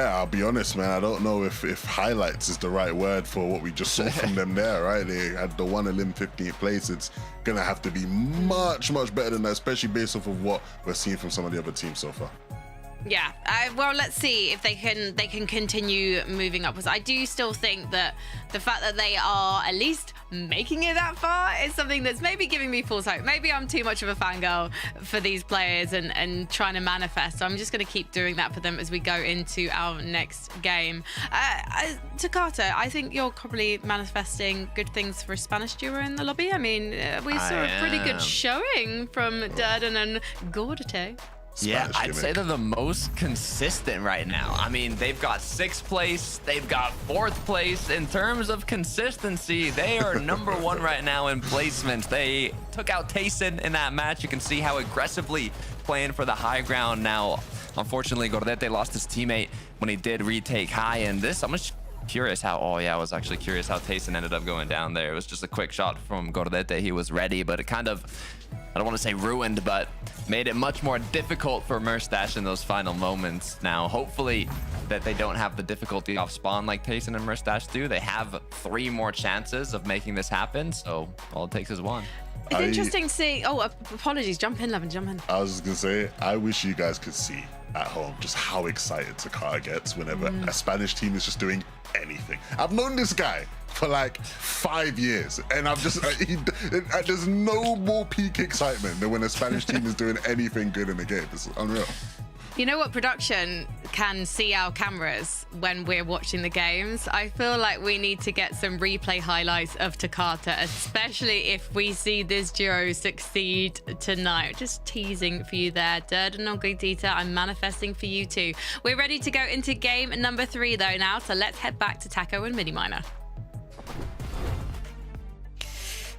Yeah, I'll be honest, man. I don't know if highlights is the right word for what we just saw from them there, right? They had the one elim 15th place. It's going to have to be much, much better than that, especially based off of what we're seeing from some of the other teams so far. Yeah, well, let's see if they can continue moving upwards. I do still think that the fact that they are at least making it that far is something that's maybe giving me false hope. Maybe I'm too much of a fangirl for these players and trying to manifest. So I'm just going to keep doing that for them as we go into our next game. Takata, I think you're probably manifesting good things for a Spanish duo in the lobby. I mean, we saw a pretty good showing from Durden and Gordate. Yeah, I'd say they're the most consistent right now. I mean, they've got 6th place, they've got 4th place. In terms of consistency, they are number 1 right now in placements. They took out Tayson in that match. You can see how aggressively playing for the high ground now. Unfortunately, Gordete lost his teammate when he did retake high, and this, I'm just curious how, I was actually curious how Tayson ended up going down there. It was just a quick shot from Gordete. He was ready, but it kind of, I don't want to say ruined, but made it much more difficult for Merstash in those final moments. Now, hopefully that they don't have the difficulty off spawn like Tayson and Merstash do. They have 3 more chances of making this happen, so all it takes is 1. It's interesting to see. Oh, apologies. Jump in, Levin, jump in. I was just going to say, I wish you guys could see at home just how excited Takata gets whenever a Spanish team is just doing anything. I've known this guy for like 5 years, and I've just there's no more peak excitement than when a Spanish team is doing anything good in the game. It's unreal. You know what? Production can see our cameras when we're watching the games. I feel like we need to get some replay highlights of Takata, especially if we see this duo succeed tonight. Just teasing for you there. Durden and Gordita, I'm manifesting for you too. We're ready to go into game number 3 though now, so let's head back to Taco and Miniminer.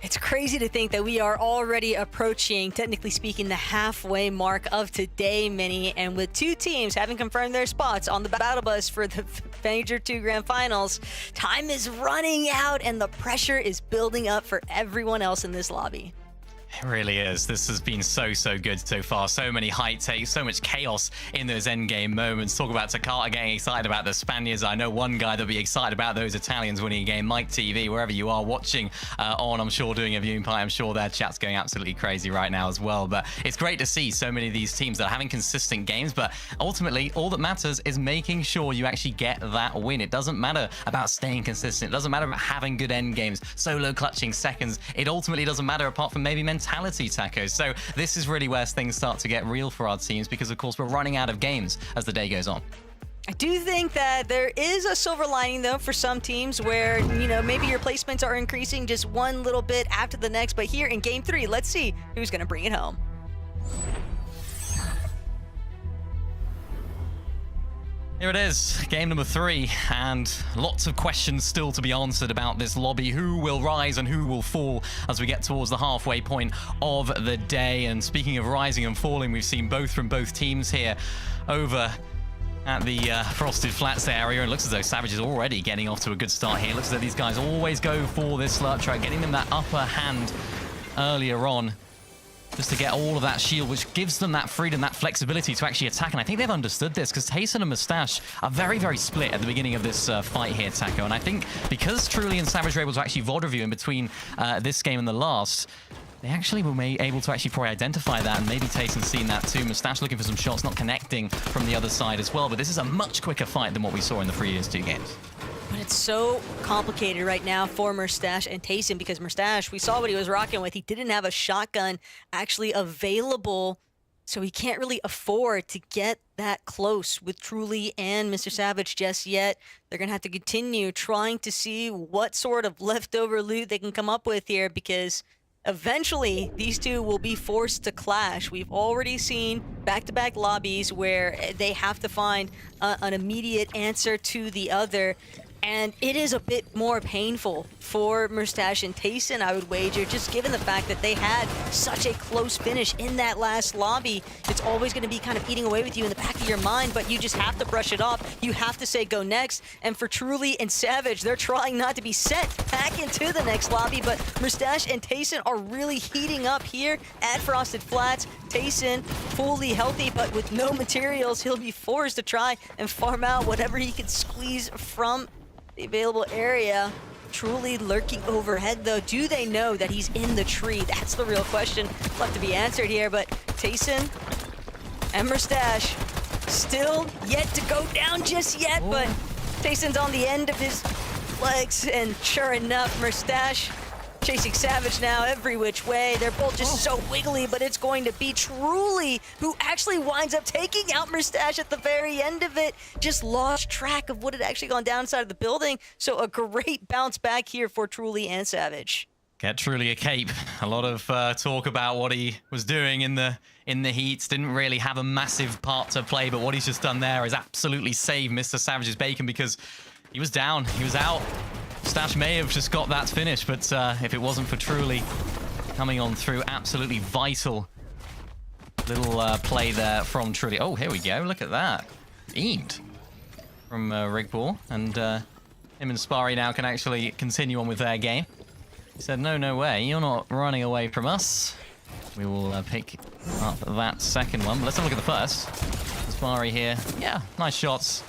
It's crazy to think that we are already approaching, technically speaking, the halfway mark of today, Mini. And with 2 teams having confirmed their spots on the battle bus for the Major 2 Grand Finals, time is running out and the pressure is building up for everyone else in this lobby. It really is. This has been so good so far. So many high takes, so much chaos in those endgame moments. Talk about Takata getting excited about the Spaniards. I know one guy that'll be excited about those Italians winning a game. Mike TV, wherever you are watching I'm sure doing a viewing party. I'm sure their chat's going absolutely crazy right now as well. But it's great to see so many of these teams that are having consistent games. But ultimately, all that matters is making sure you actually get that win. It doesn't matter about staying consistent. It doesn't matter about having good end games, solo clutching seconds. It ultimately doesn't matter apart from maybe mentality, Taco. So this is really where things start to get real for our teams, because of course we're running out of games as the day goes on. I do think that there is a silver lining though for some teams where, you know, maybe your placements are increasing just one little bit after the next. But here in game 3, let's see who's going to bring it home. Here it is, game number 3, and lots of questions still to be answered about this lobby. Who will rise and who will fall as we get towards the halfway point of the day? And speaking of rising and falling, we've seen both from both teams here over at the Frosted Flats area. It looks as though Savage is already getting off to a good start here. It looks as though these guys always go for this slurp track, getting them that upper hand earlier on, just to get all of that shield, which gives them that freedom, that flexibility to actually attack. And I think they've understood this, because Tayson and Mustache are very split at the beginning of this fight here, Taco. And I think because Truly and Savage were able to actually VOD review in between this game and the last, they actually were able to actually probably identify that, and maybe Tayson's seen that too. Mustache looking for some shots, not connecting from the other side as well. But this is a much quicker fight than what we saw in the previous 2 games. But it's so complicated right now for Merstash and Tayson, because Merstash, we saw what he was rocking with. He didn't have a shotgun actually available, so he can't really afford to get that close with Truly and Mr. Savage just yet. They're going to have to continue trying to see what sort of leftover loot they can come up with here, because eventually these two will be forced to clash. We've already seen back-to-back lobbies where they have to find an immediate answer to the other. And it is a bit more painful for Mustache and Tayson, I would wager, just given the fact that they had such a close finish in that last lobby. It's always going to be kind of eating away with you in the back of your mind, but you just have to brush it off. You have to say go next. And for Truly and Savage, they're trying not to be sent back into the next lobby, but Mustache and Tayson are really heating up here at Frosted Flats. Tayson fully healthy, but with no materials, he'll be forced to try and farm out whatever he can squeeze from the available area. Truly lurking overhead, though. Do they know that he's in the tree? That's the real question left to be answered here. But Tayson and Mustache still yet to go down just yet. Ooh. But Tayson's on the end of his legs, and sure enough, Mustache chasing Savage now every which way. They're both just so wiggly, but it's going to be Truly who actually winds up taking out Mustache at the very end of it. Just lost track of what had actually gone down inside of the building. So a great bounce back here for Truly and Savage. Get Truly a cape. A lot of talk about what he was doing in the heats. Didn't really have a massive part to play, but what he's just done there is absolutely save Mr. Savage's bacon, because he was down, he was out. Stash may have just got that finish, but if it wasn't for Truly coming on through, absolutely vital little play there from Truly. Oh, here we go. Look at that. Beamed from Rigball. And him and Spari now can actually continue on with their game. He said, no way. You're not running away from us. We will pick up that second one. But let's have a look at the first. Spari here. Yeah, nice shots.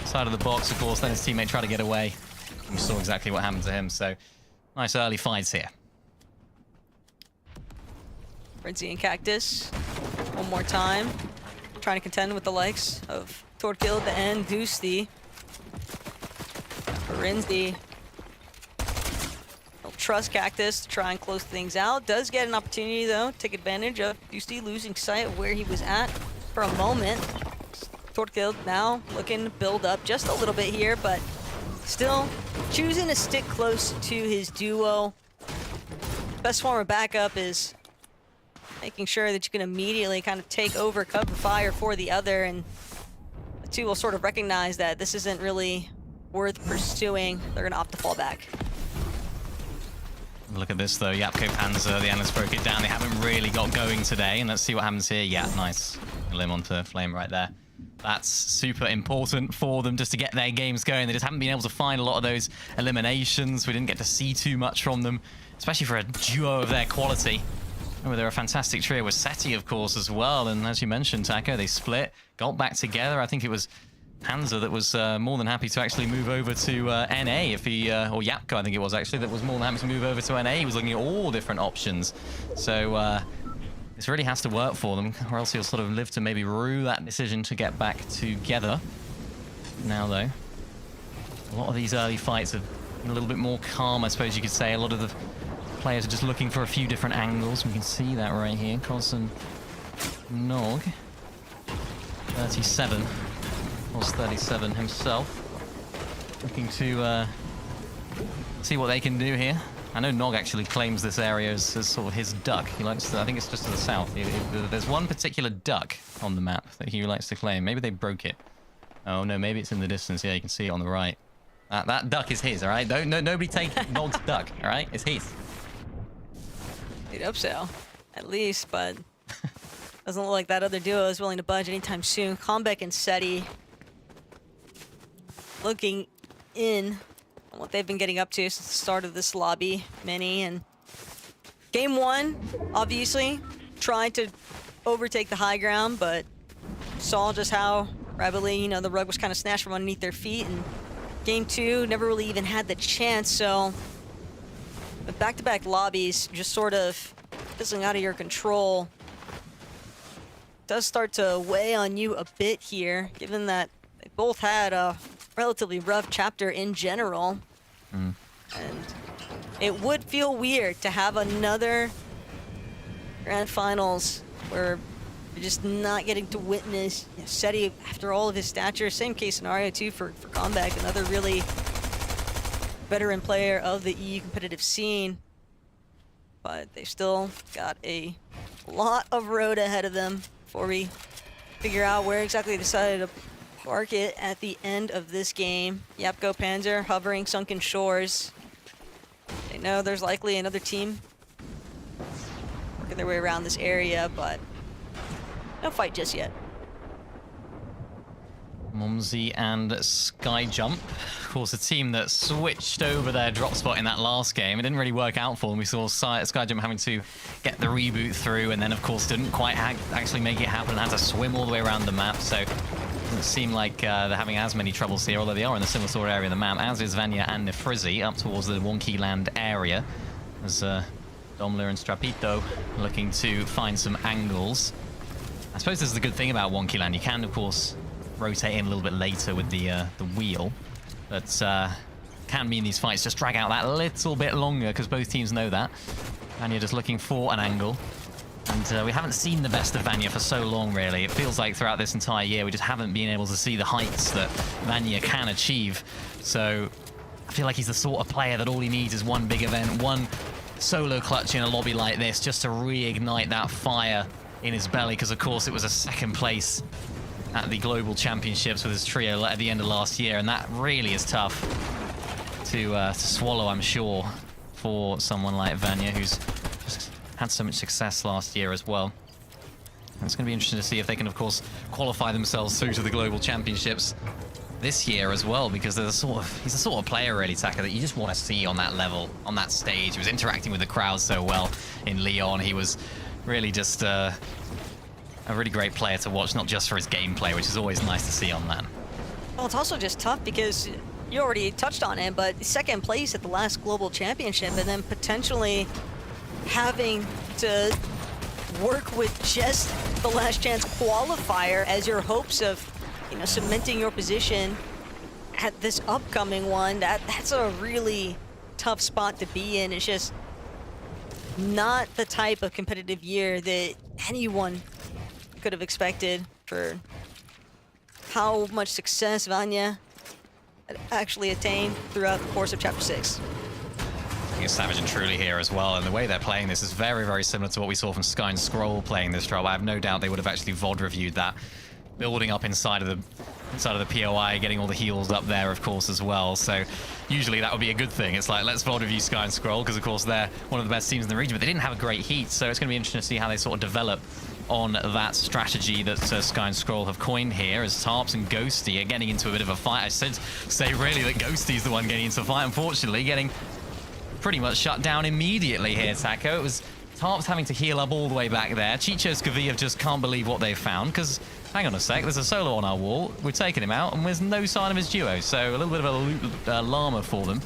Side of the box, of course. Then his teammate tried to get away. We saw exactly what happened to him, so nice early fights here. Frenzy and Cactus, one more time. Trying to contend with the likes of Torkild and Doosty. Renzi will trust Cactus to try and close things out. Does get an opportunity, though, to take advantage of Doosty losing sight of where he was at for a moment. Torkild now looking to build up just a little bit here, but still choosing to stick close to his duo. Best form of backup is making sure that you can immediately kind of take over cover fire for the other, and the two will sort of recognize that this isn't really worth pursuing. They're going to opt to fall back. Look at this, though. Yapko Panzer, the analyst broke it down. They haven't really got going today, and let's see what happens here. Yeah, nice. Limb onto Flame right there. That's super important for them just to get their games going. They just haven't been able to find a lot of those eliminations. We didn't get to see too much from them, especially for a duo of their quality. Remember, they're a fantastic trio with Seti, of course, as well. And as you mentioned, Taco, they split, got back together. I think it was Panzer that was more than happy to actually move over to NA if he, or Yapko, I think it was actually, that was more than happy to move over to NA. He was looking at all different options. So, this really has to work for them, or else he'll sort of live to maybe rue that decision to get back together. Now, though, a lot of these early fights have been a little bit more calm, I suppose you could say. A lot of the players are just looking for a few different angles. We can see that right here. Cos Nog, 37. Was 37 himself. Looking to see what they can do here. I know Nog actually claims this area as sort of his duck. He likes to, I think it's just to the south. There's one particular duck on the map that he likes to claim. Maybe they broke it. Oh no, maybe it's in the distance. Yeah, you can see it on the right. That duck is his, all right? Nobody take Nog's duck, all right? It's his. You'd hope so, at least, but doesn't look like that other duo is willing to budge anytime soon. Comeback and Seti looking in on what they've been getting up to since the start of this lobby mini, and game one obviously tried to overtake the high ground, but saw just how rapidly, you know, the rug was kind of snatched from underneath their feet, and game two never really even had the chance. So with back-to-back lobbies just sort of fizzling out of your control does start to weigh on you a bit here, given that they both had a relatively rough chapter in general. And it would feel weird to have another grand finals where you're just not getting to witness Seti after all of his stature. Same case scenario too for Comeback, another really veteran player of the EU competitive scene. But they've still got a lot of road ahead of them before we figure out where exactly they decided to spark it at the end of this game. Yep, go Panzer, hovering sunken shores. They know there's likely another team working their way around this area, but no fight just yet. Mumsy and Skyjump, of course, a team that switched over their drop spot in that last game. It didn't really work out for them. We saw Skyjump having to get the reboot through, and then, of course, didn't quite actually make it happen and had to swim all the way around the map. So it doesn't seem like they're having as many troubles here, although they are in a similar sort of area of the map, as is Vanya and Nefrizi up towards the Wonky Land area. As Domler and Strapito looking to find some angles. I suppose this is the good thing about Wonky Land. You can, of course, rotate in a little bit later with the wheel, but can mean these fights just drag out that little bit longer because both teams know that. Vanya just looking for an angle, and we haven't seen the best of Vanya for so long, really. It feels like throughout this entire year we just haven't been able to see the heights that Vanya can achieve. So I feel like he's the sort of player that all he needs is one big event, one solo clutch in a lobby like this just to reignite that fire in his belly, because of course it was a second place at the Global Championships with his trio at the end of last year, and that really is tough to swallow, I'm sure, for someone like Vanya, who's just had so much success last year as well. And it's going to be interesting to see if they can, of course, qualify themselves through to the Global Championships this year as well, because he's the sort of player, really, Taka, that you just want to see on that level, on that stage. He was interacting with the crowd so well in Lyon. He was really just a really great player to watch, not just for his gameplay, which is always nice to see on that. Well, it's also just tough because you already touched on it, but second place at the last Global Championship and then potentially having to work with just the last chance qualifier as your hopes of, you know, cementing your position at this upcoming one. That's a really tough spot to be in. It's just not the type of competitive year that anyone could have expected for how much success Vanya had actually attained throughout the course of Chapter 6. I think it's Savage and Truly here as well, and the way they're playing this is very, very similar to what we saw from Sky and Scroll playing this drop. I have no doubt they would have actually VOD reviewed that, building up inside of the POI, getting all the heals up there, of course, as well. So usually that would be a good thing. It's like, let's VOD review Sky and Scroll, because of course they're one of the best teams in the region, but they didn't have a great heat, so it's going to be interesting to see how they sort of develop on that strategy that Sky and Scroll have coined here, as Tarps and Ghosty are getting into a bit of a fight. I say really that Ghosty's the one getting into the fight, unfortunately, getting pretty much shut down immediately here, Taco. It was Tarps having to heal up all the way back there. Chicho Skaviyev just can't believe what they've found, because, hang on a sec, there's a solo on our wall, we're taking him out, and there's no sign of his duo, so a little bit of a llama for them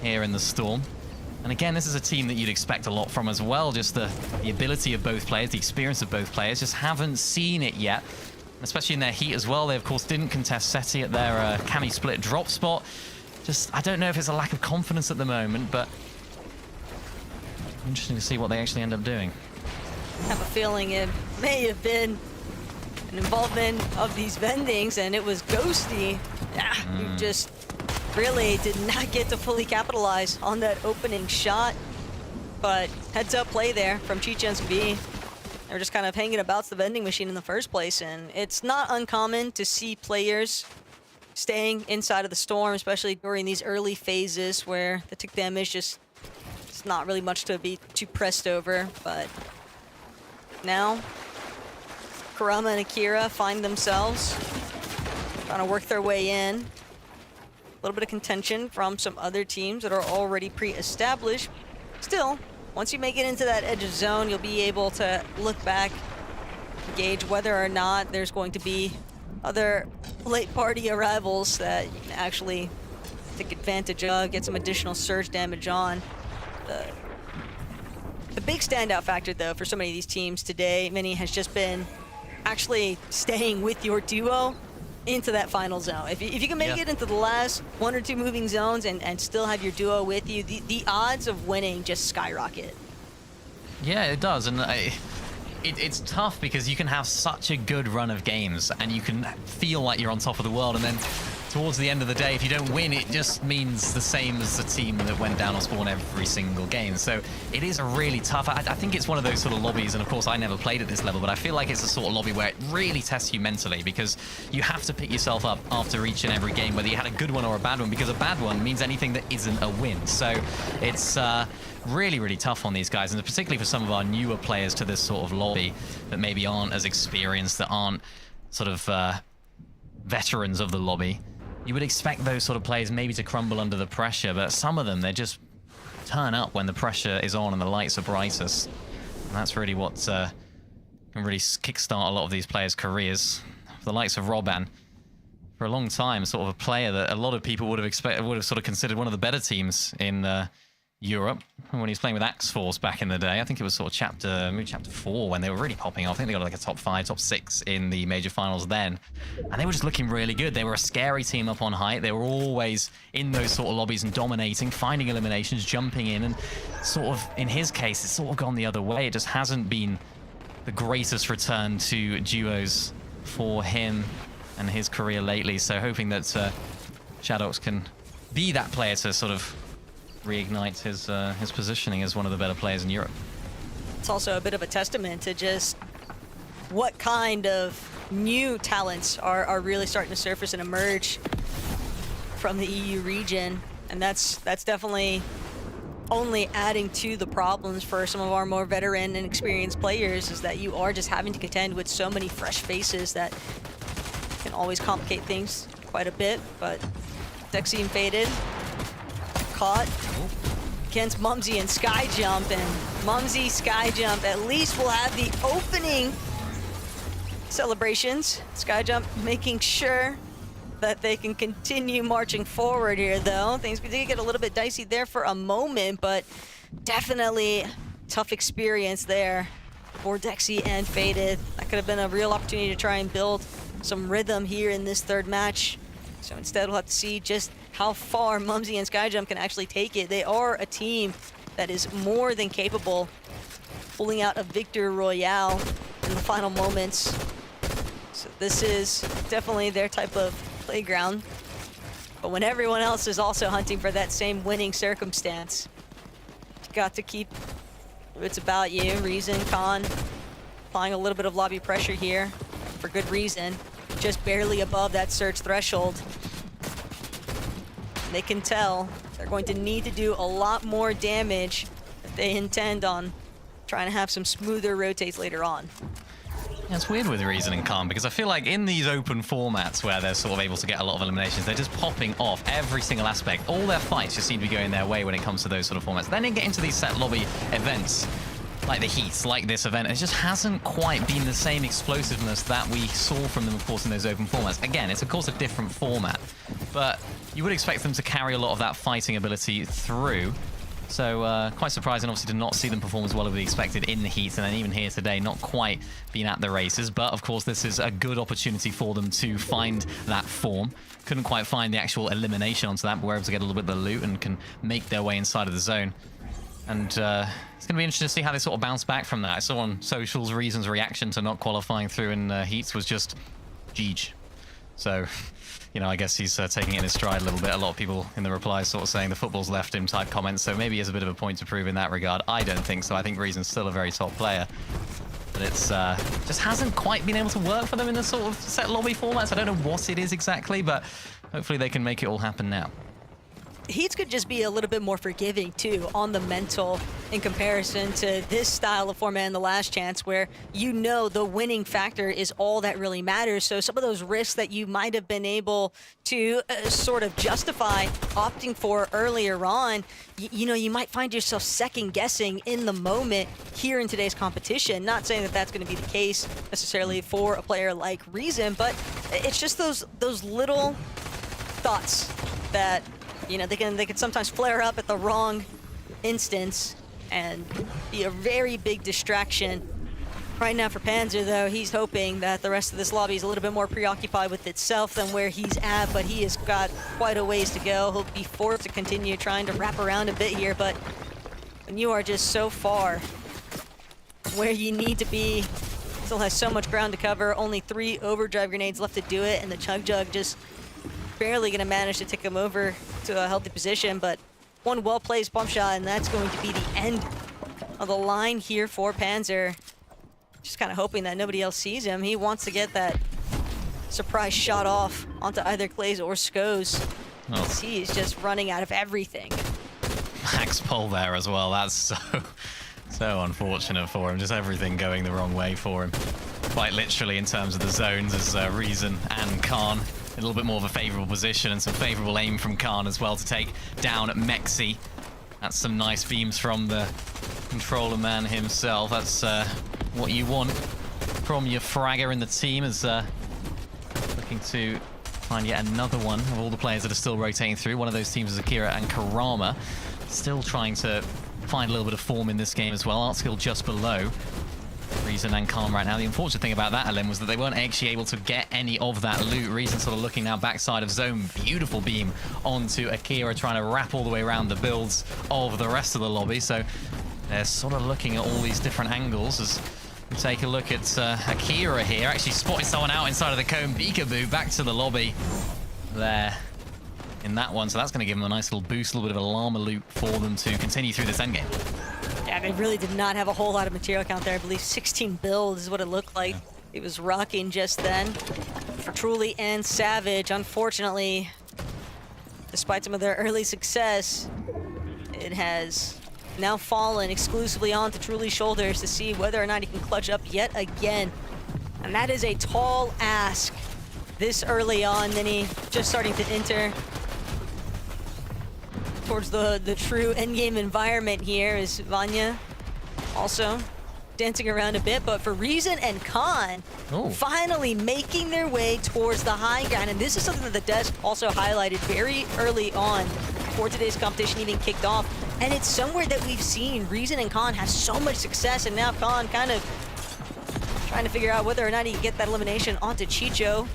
here in the Storm. And again, this is a team that you'd expect a lot from as well, just the ability of both players, the experience of both players, just haven't seen it yet, especially in their heat as well. They, of course, didn't contest SETI at their Cami split drop spot. Just, I don't know if it's a lack of confidence at the moment, but interesting to see what they actually end up doing. I have a feeling it may have been an involvement of these vendings, and it was Ghosty who just really did not get to fully capitalize on that opening shot. But heads up play there from Chicha and Skavi. They're just kind of hanging about the vending machine in the first place, and it's not uncommon to see players staying inside of the Storm, especially during these early phases where the tick damage just, it's not really much to be too pressed over. But now Kurama and Akira find themselves trying to work their way in. A little bit of contention from some other teams that are already pre-established. Still, once you make it into that edge of zone, you'll be able to look back, gauge whether or not there's going to be other late party arrivals that you can actually take advantage of, get some additional surge damage on. The big standout factor, though, for so many of these teams today, Mini, has just been actually staying with your duo into that final zone. If you can make it into the last one or two moving zones and still have your duo with you, the odds of winning just skyrocket. Yeah, it does, and it's tough because you can have such a good run of games and you can feel like you're on top of the world, and then towards the end of the day, if you don't win, it just means the same as the team that went down on spawn every single game. So it is a really tough, I think it's one of those sort of lobbies, and of course I never played at this level, but I feel like it's a sort of lobby where it really tests you mentally, because you have to pick yourself up after each and every game, whether you had a good one or a bad one, because a bad one means anything that isn't a win. So it's really, really tough on these guys, and particularly for some of our newer players to this sort of lobby that maybe aren't as experienced, that aren't sort of veterans of the lobby. You would expect those sort of players maybe to crumble under the pressure, but some of them, they just turn up when the pressure is on and the lights are brightest. And that's really what can really kickstart a lot of these players' careers. The likes of Robban, for a long time, sort of a player that a lot of people would have sort of considered one of the better teams in Europe. When he was playing with Axe Force back in the day, I think it was sort of chapter 4 when they were really popping off. I think they got like a top 5, top 6 in the major finals then. And they were just looking really good. They were a scary team up on height. They were always in those sort of lobbies and dominating, finding eliminations, jumping in, and sort of, in his case, it's sort of gone the other way. It just hasn't been the greatest return to duos for him and his career lately. So hoping that Shadox can be that player to sort of reignite his positioning as one of the better players in Europe. It's also a bit of a testament to just what kind of new talents are really starting to surface and emerge from the EU region, and that's definitely only adding to the problems for some of our more veteran and experienced players, is that you are just having to contend with so many fresh faces that can always complicate things quite a bit. But Dexy and Faded caught against Mumsy and Skyjump, and Mumsy, Skyjump at least will have the opening celebrations. Skyjump making sure that they can continue marching forward here, though. Things did get a little bit dicey there for a moment, but definitely tough experience there for Dexy and Faded. That could have been a real opportunity to try and build some rhythm here in this third match. So instead, we'll have to see just how far Mumsy and Skyjump can actually take it. They are a team that is more than capable of pulling out a victory royale in the final moments. So this is definitely their type of playground. But when everyone else is also hunting for that same winning circumstance, you got to keep what's about you. Reason, Khan, applying a little bit of lobby pressure here for good reason. Just barely above that surge threshold. They can tell they're going to need to do a lot more damage if they intend on trying to have some smoother rotates later on. Yeah, it's weird with Reason and Calm, because I feel like in these open formats where they're sort of able to get a lot of eliminations, they're just popping off every single aspect. All their fights just seem to be going their way when it comes to those sort of formats. Then they get into these set lobby events, like the Heats, like this event, it just hasn't quite been the same explosiveness that we saw from them, of course, in those open formats. Again, it's of course a different format, but you would expect them to carry a lot of that fighting ability through. So quite surprising, obviously, to not see them perform as well as we expected in the Heats, and then even here today, not quite been at the races. But of course, this is a good opportunity for them to find that form. Couldn't quite find the actual elimination onto that, but were able to get a little bit of the loot and can make their way inside of the zone. And it's going to be interesting to see how they sort of bounce back from that. I saw on socials, Reason's reaction to not qualifying through in Heats was just Jeej. So, you know, I guess he's taking it in his stride a little bit. A lot of people in the replies sort of saying the football's left him type comments, so maybe he has a bit of a point to prove in that regard. I don't think so. I think Reason's still a very top player. But it's just hasn't quite been able to work for them in the sort of set lobby formats. I don't know what it is exactly, but hopefully they can make it all happen now. Heats could just be a little bit more forgiving too on the mental in comparison to this style of format in the Last Chance, where you know the winning factor is all that really matters. So some of those risks that you might have been able to sort of justify opting for earlier on, you know, you might find yourself second guessing in the moment here in today's competition. Not saying that that's going to be the case necessarily for a player like Reason, but it's just those little thoughts that, you know, they can sometimes flare up at the wrong instance and be a very big distraction. Right now for Panzer, though, he's hoping that the rest of this lobby is a little bit more preoccupied with itself than where he's at, but he has got quite a ways to go. He'll be forced to continue trying to wrap around a bit here, but when you are just so far where you need to be, still has so much ground to cover, only 3 overdrive grenades left to do it, and the Chug Jug just barely gonna manage to tick him over to a healthy position, but one well-placed bump shot, and that's going to be the end of the line here for Panzer. Just kind of hoping that nobody else sees him. He wants to get that surprise shot off onto either Clays or Skos. Oh. He is just running out of everything. Max pull there as well. That's so unfortunate for him. Just everything going the wrong way for him. Quite literally in terms of the zones as Reason and Khan. A little bit more of a favorable position and some favorable aim from Khan as well to take down Mexi. That's some nice beams from the controller man himself. That's what you want from your fragger in the team, as looking to find yet another one of all the players that are still rotating through. One of those teams is Akira and Karama. Still trying to find a little bit of form in this game as well. Artskill just below Reason and Khan right now. The unfortunate thing about that, Alim, was that they weren't actually able to get any of that loot. Reason sort of looking now backside of zone. Beautiful beam onto Akira, trying to wrap all the way around the builds of the rest of the lobby. So they're sort of looking at all these different angles as we take a look at Akira here. Actually spotted someone out inside of the cone. Beakaboo back to the lobby there in that one. So that's going to give them a nice little boost, a little bit of a llama loot for them to continue through this endgame. Yeah, they really did not have a whole lot of material count there. I believe 16 builds is what it looked like. Yeah. It was rocking just then for Truly and Savage. Unfortunately, despite some of their early success, it has now fallen exclusively onto Truly's shoulders to see whether or not he can clutch up yet again. And that is a tall ask this early on. Then he just starting to enter towards the true endgame environment here is Vanya also dancing around a bit, but for Reason and Khan finally making their way towards the high ground. And this is something that the desk also highlighted very early on before today's competition even kicked off. And it's somewhere that we've seen Reason and Khan have so much success, and now Khan kind of trying to figure out whether or not he can get that elimination onto Chicho.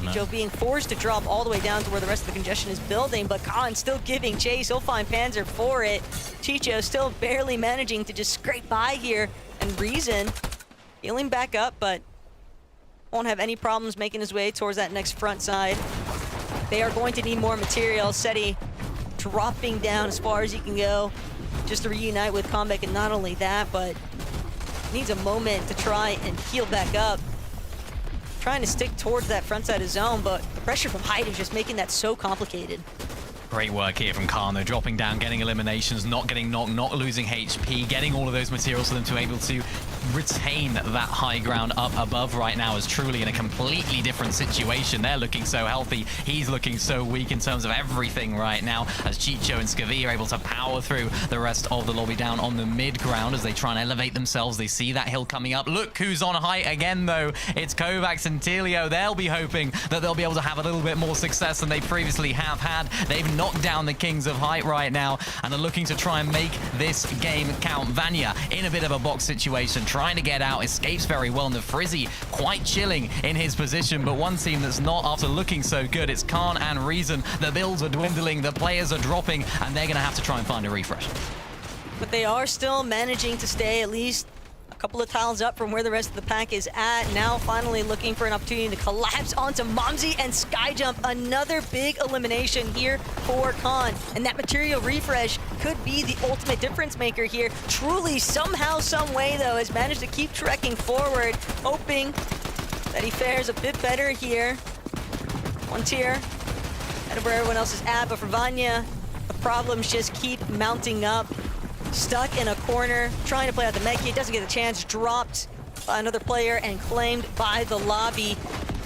Chicho being forced to drop all the way down to where the rest of the congestion is building, but Khan still giving chase. He'll find Panzer for it. Chicho still barely managing to just scrape by here, and Reason healing back up, but won't have any problems making his way towards that next front side. They are going to need more material. Seti dropping down as far as he can go just to reunite with Combat, and not only that, but needs a moment to try and heal back up. Trying to stick towards that front side of zone, but the pressure from height is just making that so complicated. Great work here from Khan, though, dropping down, getting eliminations, not getting knocked, not losing HP, getting all of those materials for them to be able to retain that high ground up above right now is Truly in a completely different situation. They're looking so healthy. He's looking so weak in terms of everything right now, as Chicho and Skavi are able to power through the rest of the lobby down on the mid ground as they try and elevate themselves. They see that hill coming up. Look who's on height again, though. It's Kovacs and Telio. They'll be hoping that they'll be able to have a little bit more success than they previously have had. They've knocked down the Kings of Height right now and are looking to try and make this game count. Vanya in a bit of a box situation, trying to get out, escapes very well, and the Frizzy quite chilling in his position, but one team that's not after looking so good, it's Khan and Reason. The builds are dwindling, the players are dropping, and they're going to have to try and find a refresh. But they are still managing to stay at least a couple of tiles up from where the rest of the pack is at. Now finally looking for an opportunity to collapse onto Momsy and Skyjump. Another big elimination here for Khan. And that material refresh could be the ultimate difference maker here. Truly, somehow, some way, though, has managed to keep trekking forward, hoping that he fares a bit better here. One tier out of where everyone else is at, but for Vanya, the problems just keep mounting up. Stuck in a corner, trying to play out the Meki, doesn't get a chance, dropped by another player and claimed by the lobby.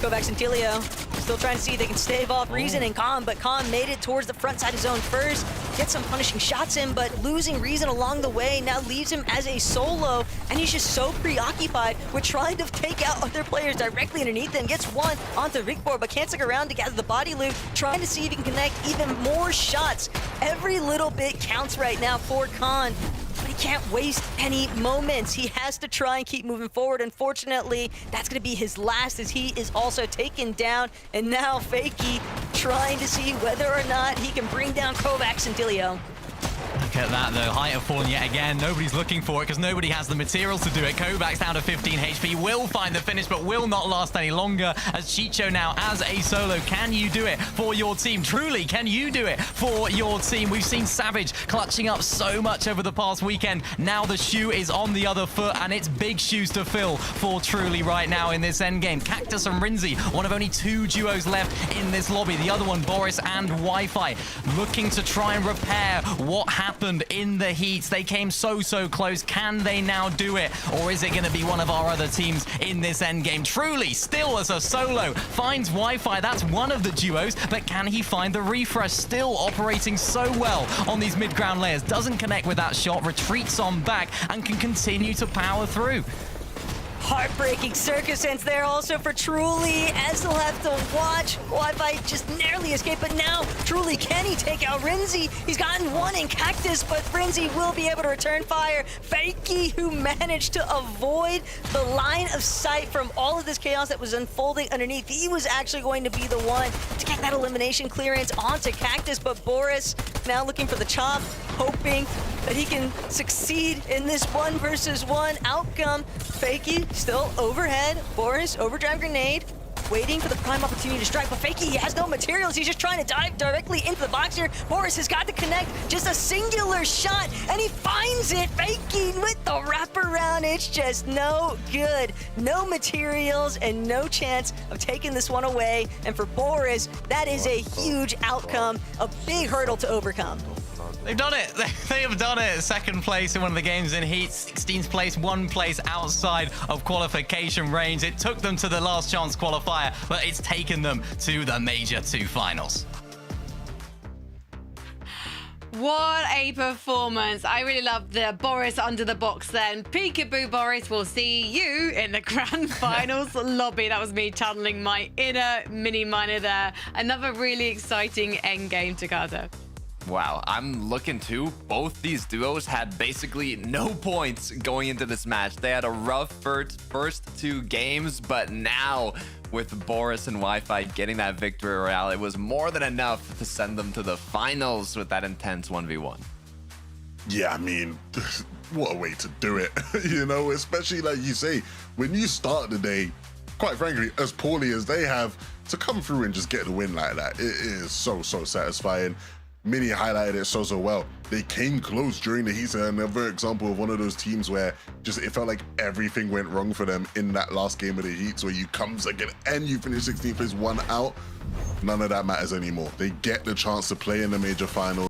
Kovacs and Telio still trying to see if they can stave off Reason and Khan, but Khan made it towards the front side of zone first, gets some punishing shots in, but losing Reason along the way now leaves him as a solo, and he's just so preoccupied with trying to take out other players directly underneath him. Gets one onto Victor, but can't stick around to gather the body loot, trying to see if he can connect even more shots. Every little bit counts right now for Khan, but he can't waste any moments. He has to try and keep moving forward. Unfortunately, that's going to be his last, as he is also taken down. And now Fakey trying to see whether or not he can bring down Kovacs and Dilio. Look at that, though. Height have fallen yet again. Nobody's looking for it because nobody has the materials to do it. Kovac's down to 15 HP. Will find the finish, but will not last any longer as Chicho now as a solo. Can you do it for your team? Truly, can you do it for your team? We've seen Savage clutching up so much over the past weekend. Now the shoe is on the other foot, and it's big shoes to fill for Truly right now in this endgame. Cactus and Rinzi, one of only 2 duos left in this lobby. The other one, Boris and Wi-Fi, looking to try and repair what happened in the heats. They came so close. Can they now do it? Or is it going to be one of our other teams in this endgame? Truly, still as a solo, finds Wi-Fi. That's one of the duos, but can he find the refresh? Still operating so well on these mid-ground layers. Doesn't connect with that shot, retreats on back, and can continue to power through. Heartbreaking circumstance there also for Truly, as he'll have to watch Wi-Fi just narrowly escape. But now, Truly, can he take out Rinzi? He's gotten one in Cactus, but Rinzi will be able to return fire. Fakey, who managed to avoid the line of sight from all of this chaos that was unfolding underneath. He was actually going to be the one to get that elimination clearance onto Cactus, but Boris now looking for the chop, hoping that he can succeed in this 1 versus 1 outcome. Fakey still overhead. Boris, overdrive grenade, waiting for the prime opportunity to strike, but Fakey, he has no materials. He's just trying to dive directly into the box here. Boris has got to connect just a singular shot, and he finds it. Fakey with the wraparound. It's just no good. No materials and no chance of taking this one away. And for Boris, that is a huge outcome, a big hurdle to overcome. They've done it. They have done it. Second place in one of the games in Heat. 16th place, 1 place outside of qualification range. It took them to the last chance qualifier, but it's taken them to the Major 2 finals. What a performance. I really love the Boris under the box then. Peekaboo Boris, we'll see you in the grand finals lobby. That was me channeling my inner mini miner there. Another really exciting end game, Takata. Wow, I'm looking too. Both these duos had basically no points going into this match. They had a rough first 2 games, but now with Boris and Wi-Fi getting that victory royale, it was more than enough to send them to the finals with that intense 1v1. Yeah, I mean, what a way to do it, you know, especially like you say, when you start the day, quite frankly, as poorly as they have, to come through and just get the win like that, it is so satisfying. Mini highlighted it so well. They came close during the heat, and another example of one of those teams where just it felt like everything went wrong for them in that last game of the heats, where you come second and you finish 16th place, 1 out. None of that matters anymore. They get the chance to play in the major final.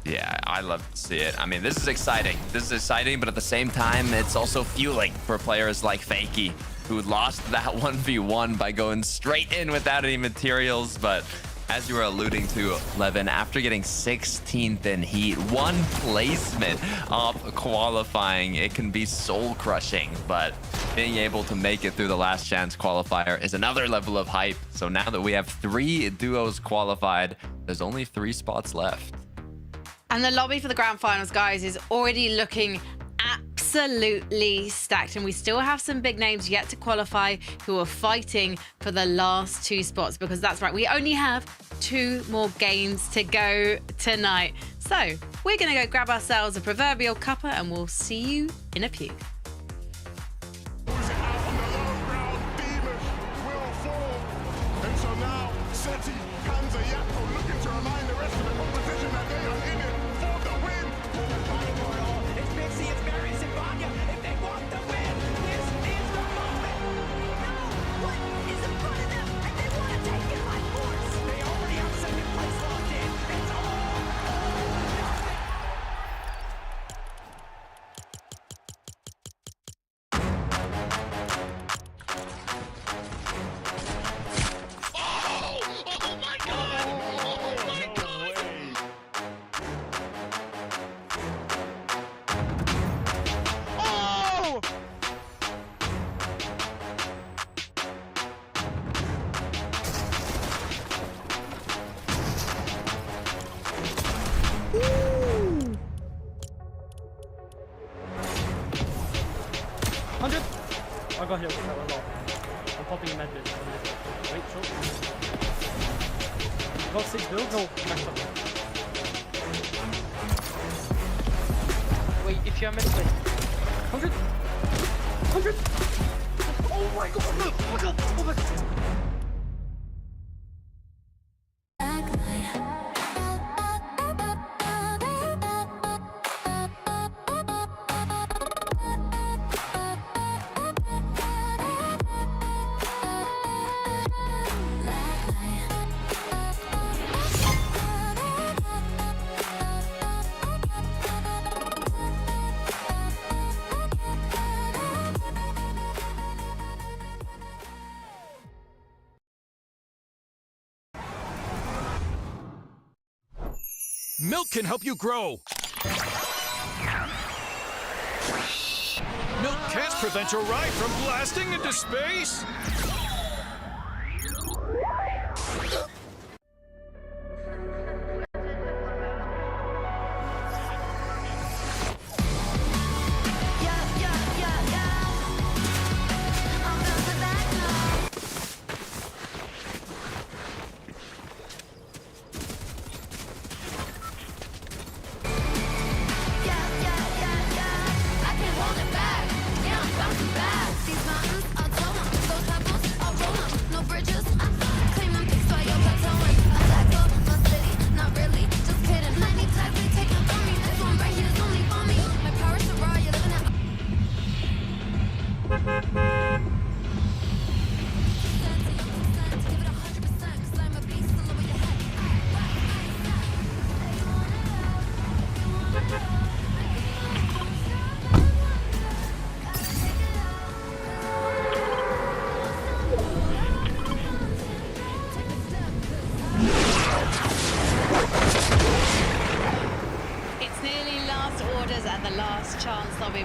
Yeah, I love to see it. I mean, this is exciting. This is exciting, but at the same time, it's also fueling for players like Fakey, who lost that 1v1 by going straight in without any materials. But as you were alluding to, Levin, after getting 16th in Heat, 1 placement off qualifying, it can be soul-crushing. But being able to make it through the last chance qualifier is another level of hype. So now that we have 3 duos qualified, there's only 3 spots left. And the lobby for the grand finals, guys, is already looking absolutely stacked, and we still have some big names yet to qualify who are fighting for the last 2 spots, because that's right, we only have 2 more games to go tonight. So we're gonna go grab ourselves a proverbial cuppa, and we'll see you in a few. I got hit with that one lot. I'm popping a medbit. Wait, short. got 6 builds? No, maxed up. Wait, if you are meant to wait. 100! 100! Oh my god! No! Oh my god! Oh my god! Milk can help you grow. Milk can't prevent your ride from blasting into space.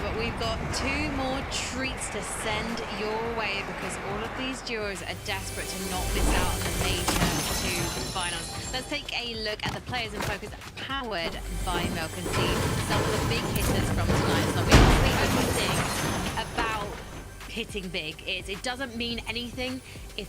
But we've got 2 more treats to send your way because all of these duos are desperate to not miss out on the major 2 finals. Let's take a look at the players in focus powered by Milk and see some of the big hitters from tonight's lobby. The only thing about hitting big is it doesn't mean anything if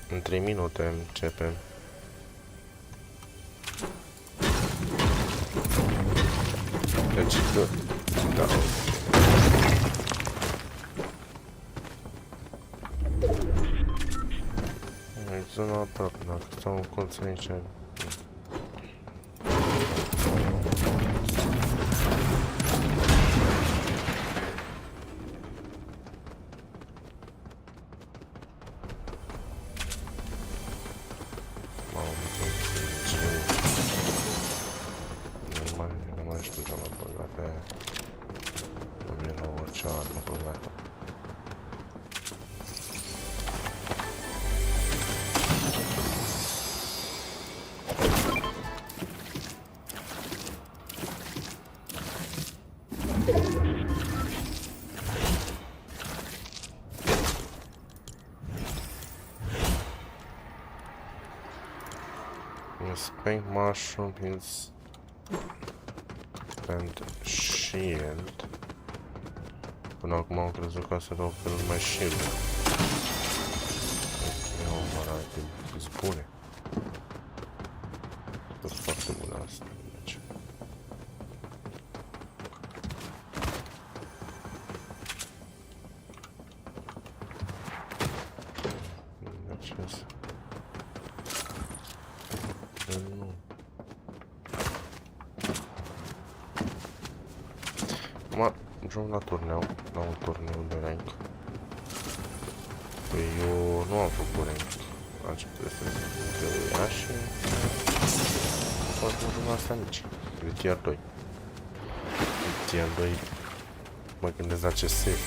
În 3 minute începem. Deci, da. Aici zona aproape, dacă stau în colț aici. Pink mushroom is and shield. Până acum am crezut că să dau pe numai shield. Eu mă arată, îți spune. Ce? Nu. Acum joc la turneu, la un turneu de rank. Păi eu nu am făcut rank. Am început să se ia și poate mă joc la astea mici. De tier 2. De tier 2 mă gândesc la ce save.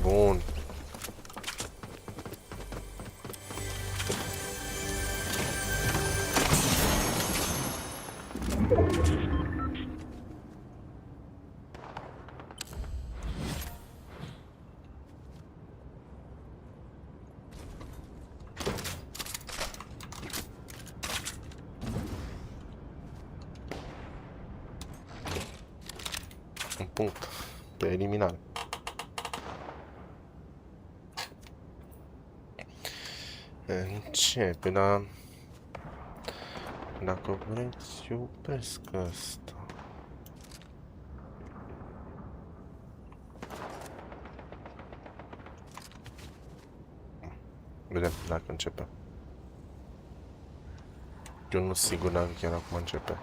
Bun. Un punct pe eliminare. Începe, dar dacă vreți, eu opresc asta. Vedem dacă începe. Eu nu sunt sigur dacă chiar acum începe.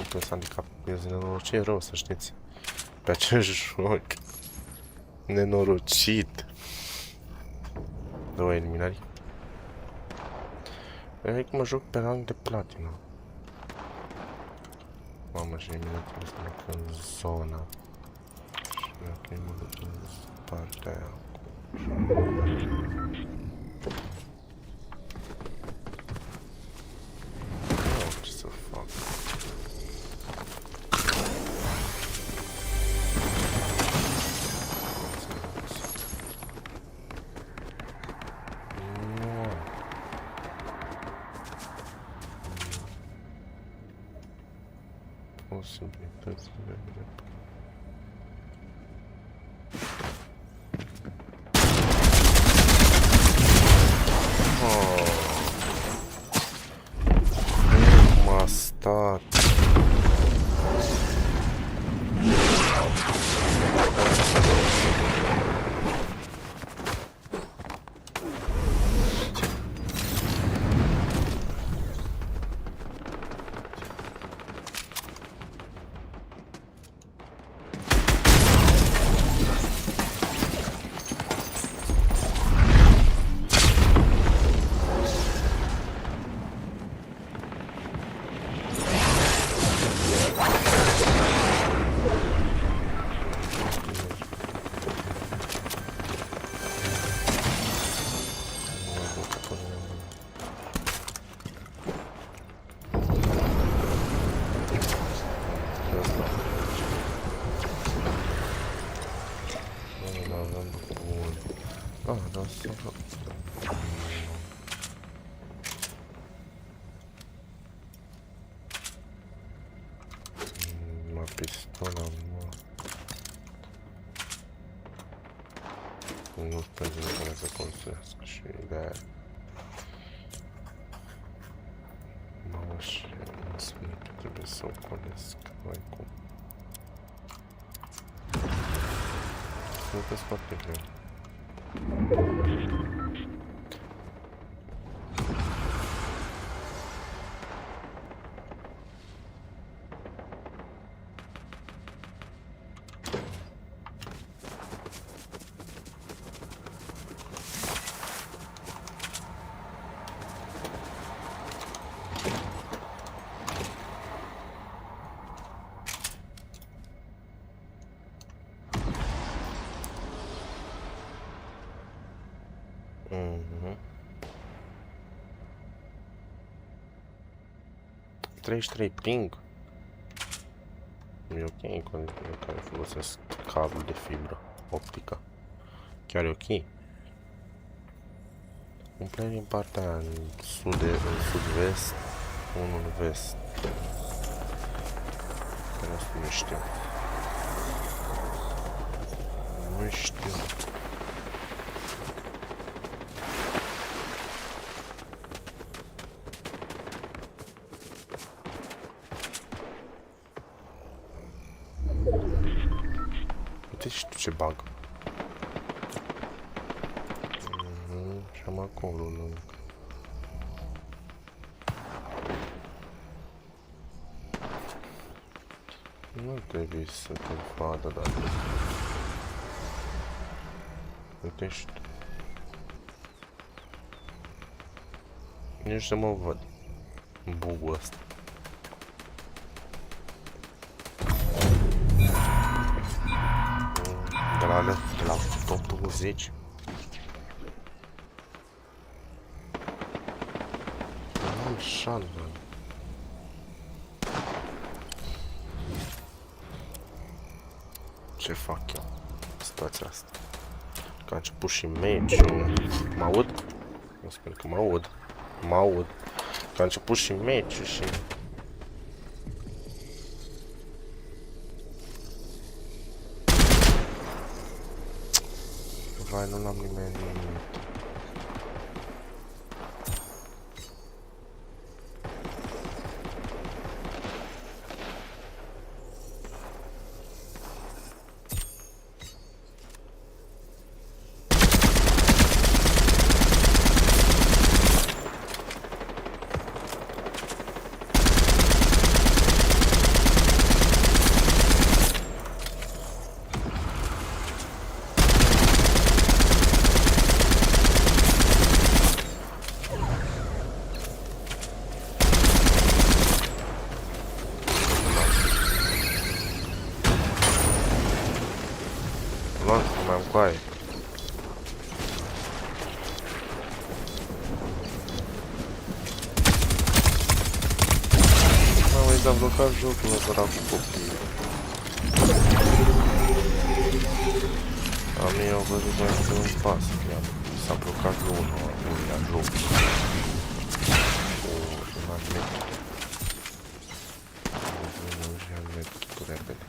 Sunt handicap, eu sunt nenorocit, e rău, să știți. Pe acest joc. Nenorocit. Două eliminări. E cum mă joc pe rang de platină. Mamă, și eliminațiile să mă în zona. Și dacă mă duc în partea aia. Ce să fac? Posibilitățile de... Cum a stat? Pistola, mă. Nu pentru care să construiască și de-aia. Mamă, și în sfârșit trebuie să o colesc, mai cum. Sunteți foarte greu. Mhm. 33 ping. E ok în condițiile în care folosesc cablu de fibră optică. Chiar e ok. Un player din partea aia, în sud-vest, unul în vest. Care asta nu știu. Nu știu. Uite și tu ce bug. Și am acolo lângă. Nu trebuie să te vadă, dar... Uite și tu. Nici să mă văd. Bugul ăsta. De la top 20. Așa, bă. Ce fac eu în situația asta? Că a început și meciul. Mă aud? Eu sper că mă aud. Mă aud. Că a început și meciul și... Vai, nu l-am nimeni. Mai am coaie. Mamă, i-a blocat jocul ăsta cu copii. A mie au văzut mai mult un pas. S-a blocat unul la joc. Un admet. Nu și admet repede.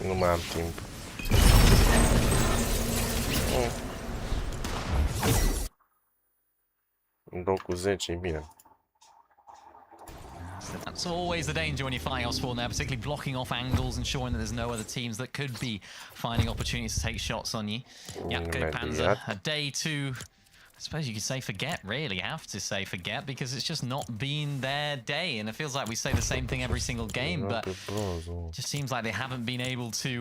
Nu mai am timp. Îmi dau cu 10, e bine. That's always the danger when you're fighting off spawn there, particularly blocking off angles, ensuring that there's no other teams that could be finding opportunities to take shots on you. Yep, go Panzer. A day to, I suppose you could say forget, really. You have to say forget because it's just not been their day. And it feels like we say the same thing every single game, but it just seems like they haven't been able to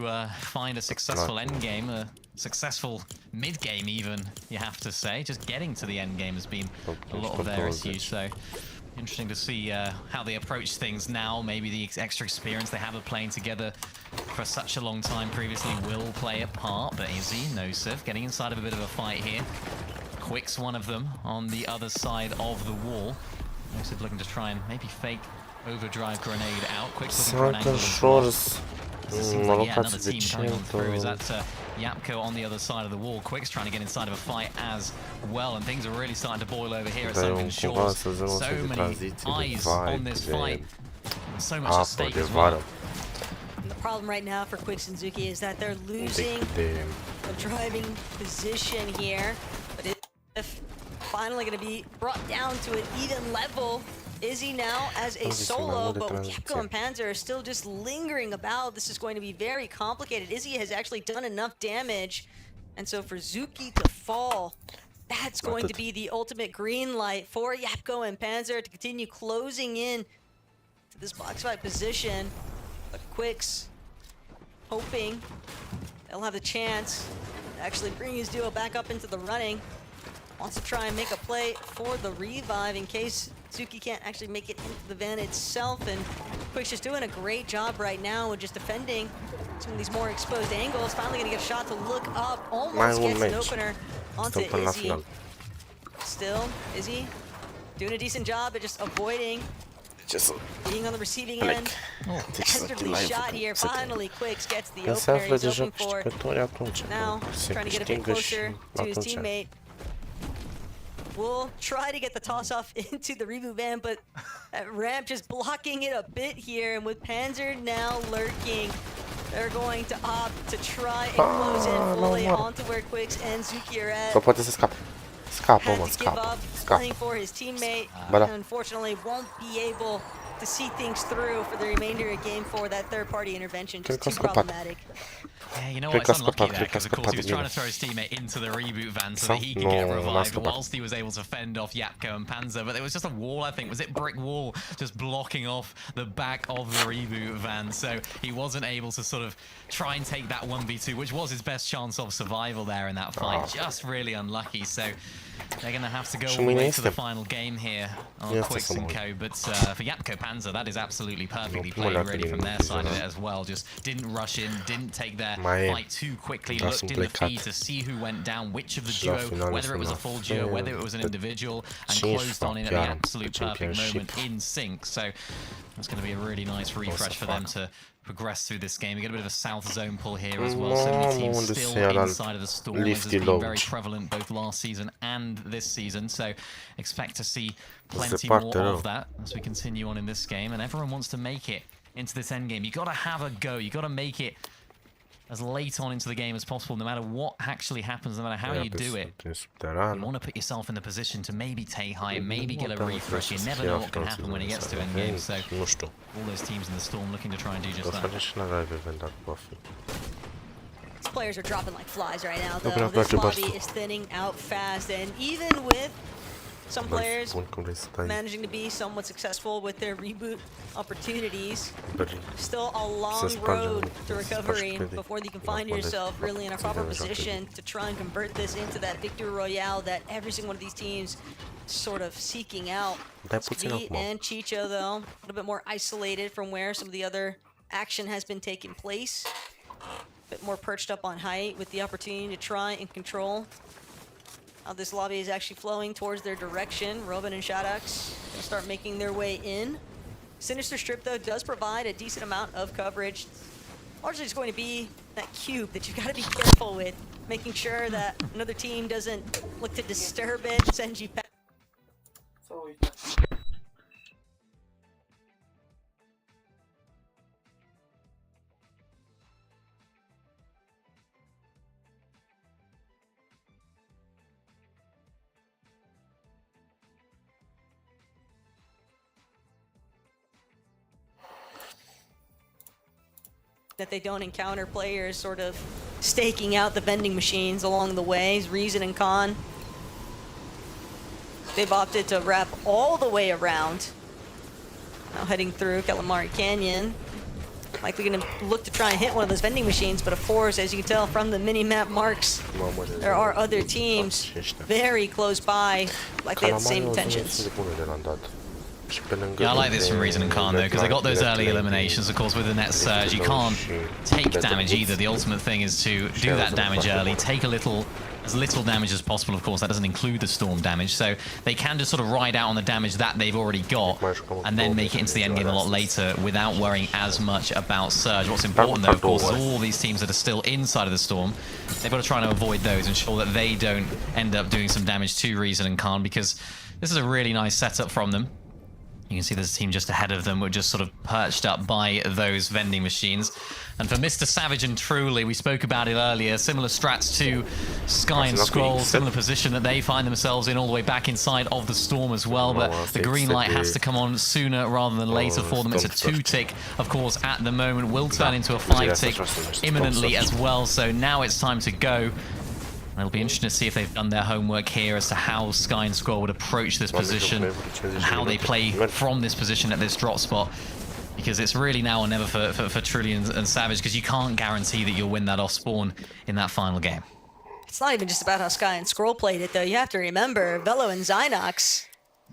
find a successful end game, a successful mid game even, you have to say. Just getting to the end game has been a lot of their issues, so interesting to see how they approach things now. Maybe the extra experience they have of playing together for such a long time previously will play a part, but Izzy, Nosif, getting inside of a bit of a fight here. Quick's one of them on the other side of the wall. Nosif looking to try and maybe fake overdrive grenade out. Quick's looking for an angle as well. It seems like, yeah, another team coming on through. Is that Yapko on the other side of the wall? Quick's trying to get inside of a fight as well, and things are really starting to boil over here at Sunken Shores. So many eyes on this fight. So much at stake as well. And the problem right now for Quicks and Zuki is that they're losing a driving position here. But if finally going to be brought down to an even level. Izzy now as a solo, but with YAPCO and Panzer are still just lingering about. This is going to be very complicated. Izzy has actually done enough damage, and so for Zuki to fall, that's going to be the ultimate green light for YAPCO and Panzer to continue closing in to this box fight position. But Quicks hoping they'll have the chance to actually bring his duo back up into the running. Wants to try and make a play for the revive in case Zuki can't actually make it into the van itself, and Quick's just doing a great job right now with just defending some of these more exposed angles. Finally gonna get a shot to look up, almost gets an opener onto Izzy. Still, Izzy doing a decent job at just avoiding being on the receiving end. Dastardly shot here. Finally, Quicks gets the opener he's looking for. Now, trying to get a bit closer to his teammate. We'll try to get the toss off into the reboot van, but that ramp just blocking it a bit here. And with Panzer now lurking, they're going to opt to try and close in fully onto where Quicks and Zuki are at. Had to give up, playing for his teammate, and unfortunately won't be able to see things through for the remainder of game 4. That third-party intervention just too problematic. Yeah, you know what, it's unlucky there, because of course he was trying to throw his teammate into the reboot van so that he could get revived whilst he was able to fend off YAPCO and Panzer, but there was just a wall, I think, was it brick wall, just blocking off the back of the reboot van, so he wasn't able to sort of try and take that 1v2, which was his best chance of survival there in that fight. Just really unlucky, so they're going to have to go all the way to the final game here on Quicks and Co. But for YAPCO Panzer, that is absolutely perfectly played really from their side of it as well. Just didn't rush in, didn't take their fight too quickly, looked in the feed to see who went down, which of the duo, whether it was a full duo, whether it was an individual, and closed on in at the absolute perfect moment in sync. So it's going to be a really nice refresh for them to progress through this game. We get a bit of a south zone pull here as well. So many teams still inside of the storm. This has been very prevalent both last season and this season. So expect to see plenty more of that as we continue on in this game. And everyone wants to make it into this end game. You got to have a go. You got to make it as late on into the game as possible, no matter what actually happens, no matter how you do it. You want to put yourself in the position to maybe take high, maybe get a refresh. You never know what can happen when it gets to end game. So all those teams in the storm looking to try and do just that. These players are dropping like flies right now, though. This lobby is thinning out fast, and even with some players managing to be somewhat successful with their reboot opportunities, still a long road to recovery before you can find yourself really in a proper position to try and convert this into that victory royale that every single one of these teams sort of seeking out. Speed and Chicho, though, a little bit more isolated from where some of the other action has been taking place. A bit more perched up on height with the opportunity to try and control how this lobby is actually flowing towards their direction. Robin and Shadox gonna start making their way in. Sinister Strip, though, does provide a decent amount of coverage. Largely just going to be that cube that you've got to be careful with, making sure that another team doesn't look to disturb it, send you back. That they don't encounter players sort of staking out the vending machines along the way. Reason and Con, they've opted to wrap all the way around. Now heading through Calamari Canyon. Likely going to look to try and hit one of those vending machines, but of course, as you can tell from the mini-map marks, there are other teams very close by, like they have the same intentions. Yeah, I like this from Reason and Khan though, because they got those early eliminations. Of course, with the net surge, you can't take damage either. The ultimate thing is to do that damage early, take as little damage as possible. Of course, that doesn't include the storm damage, so they can just sort of ride out on the damage that they've already got, and then make it into the end game a lot later without worrying as much about surge. What's important though, of course, is all these teams that are still inside of the storm, they've got to try and avoid those, ensure that they don't end up doing some damage to Reason and Khan, because this is a really nice setup from them. You can see there's a team just ahead of them. We're just sort of perched up by those vending machines. And for Mr. Savage and Truly, we spoke about it earlier, similar strats to Sky and Scroll, similar position that they find themselves in all the way back inside of the Storm as well. But the green light has to come on sooner rather than later for them. It's a 2-tick, of course, at the moment. Will turn into a 5-tick imminently as well. So now it's time to go. It'll be interesting to see if they've done their homework here as to how Sky and Scroll would approach this position and how they play from this position at this drop spot. Because it's really now or never for Truly and Savage, because you can't guarantee that you'll win that off spawn in that final game. It's not even just about how Sky and Scroll played it, though. You have to remember, Velo and Zynox,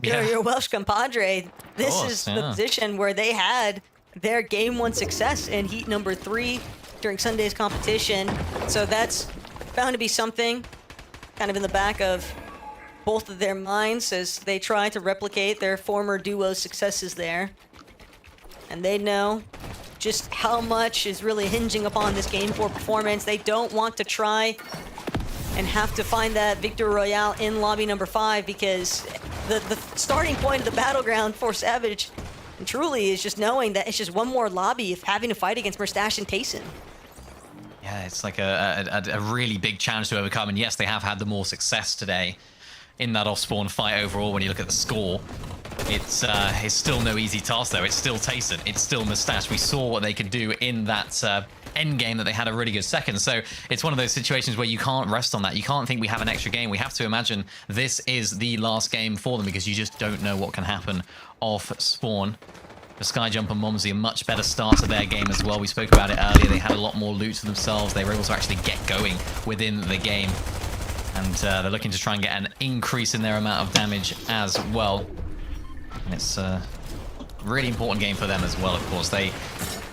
you know, your Welsh compadre, this is the position where they had their game 1 success in heat number 3 during Sunday's competition. So that's bound to be something kind of in the back of both of their minds as they try to replicate their former duo's successes there. And they know just how much is really hinging upon this game 4 performance. They don't want to try and have to find that victory royale in lobby number 5, because the starting point of the battleground for Savage and Truly is just knowing that it's just one more lobby of having to fight against Mustache and Tayson. Yeah, it's like a really big challenge to overcome. And yes, they have had the more success today in that off-spawn fight overall when you look at the score. It's still no easy task, though. It's still Tayson. It's still Mustache. We saw what they could do in that end game that they had a really good second. So it's one of those situations where you can't rest on that. You can't think we have an extra game. We have to imagine this is the last game for them, because you just don't know what can happen off spawn. The Skyjump and Momsy a much better start to their game as well. We spoke about it earlier. They had a lot more loot to themselves. They were able to actually get going within the game. And they're looking to try and get an increase in their amount of damage as well. And it's a really important game for them as well, of course. They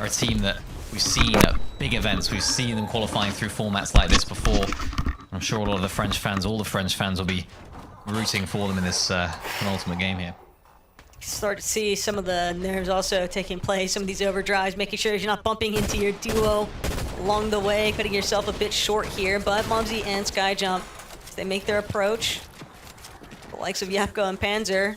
are a team that we've seen at big events. We've seen them qualifying through formats like this before. I'm sure a lot of the French fans, all the French fans, will be rooting for them in this penultimate game here. Start to see some of the nerves also taking place, some of these overdrives, making sure you're not bumping into your duo along the way, cutting yourself a bit short here. But Momsy and Skyjump, as they make their approach, the likes of Yapko and Panzer.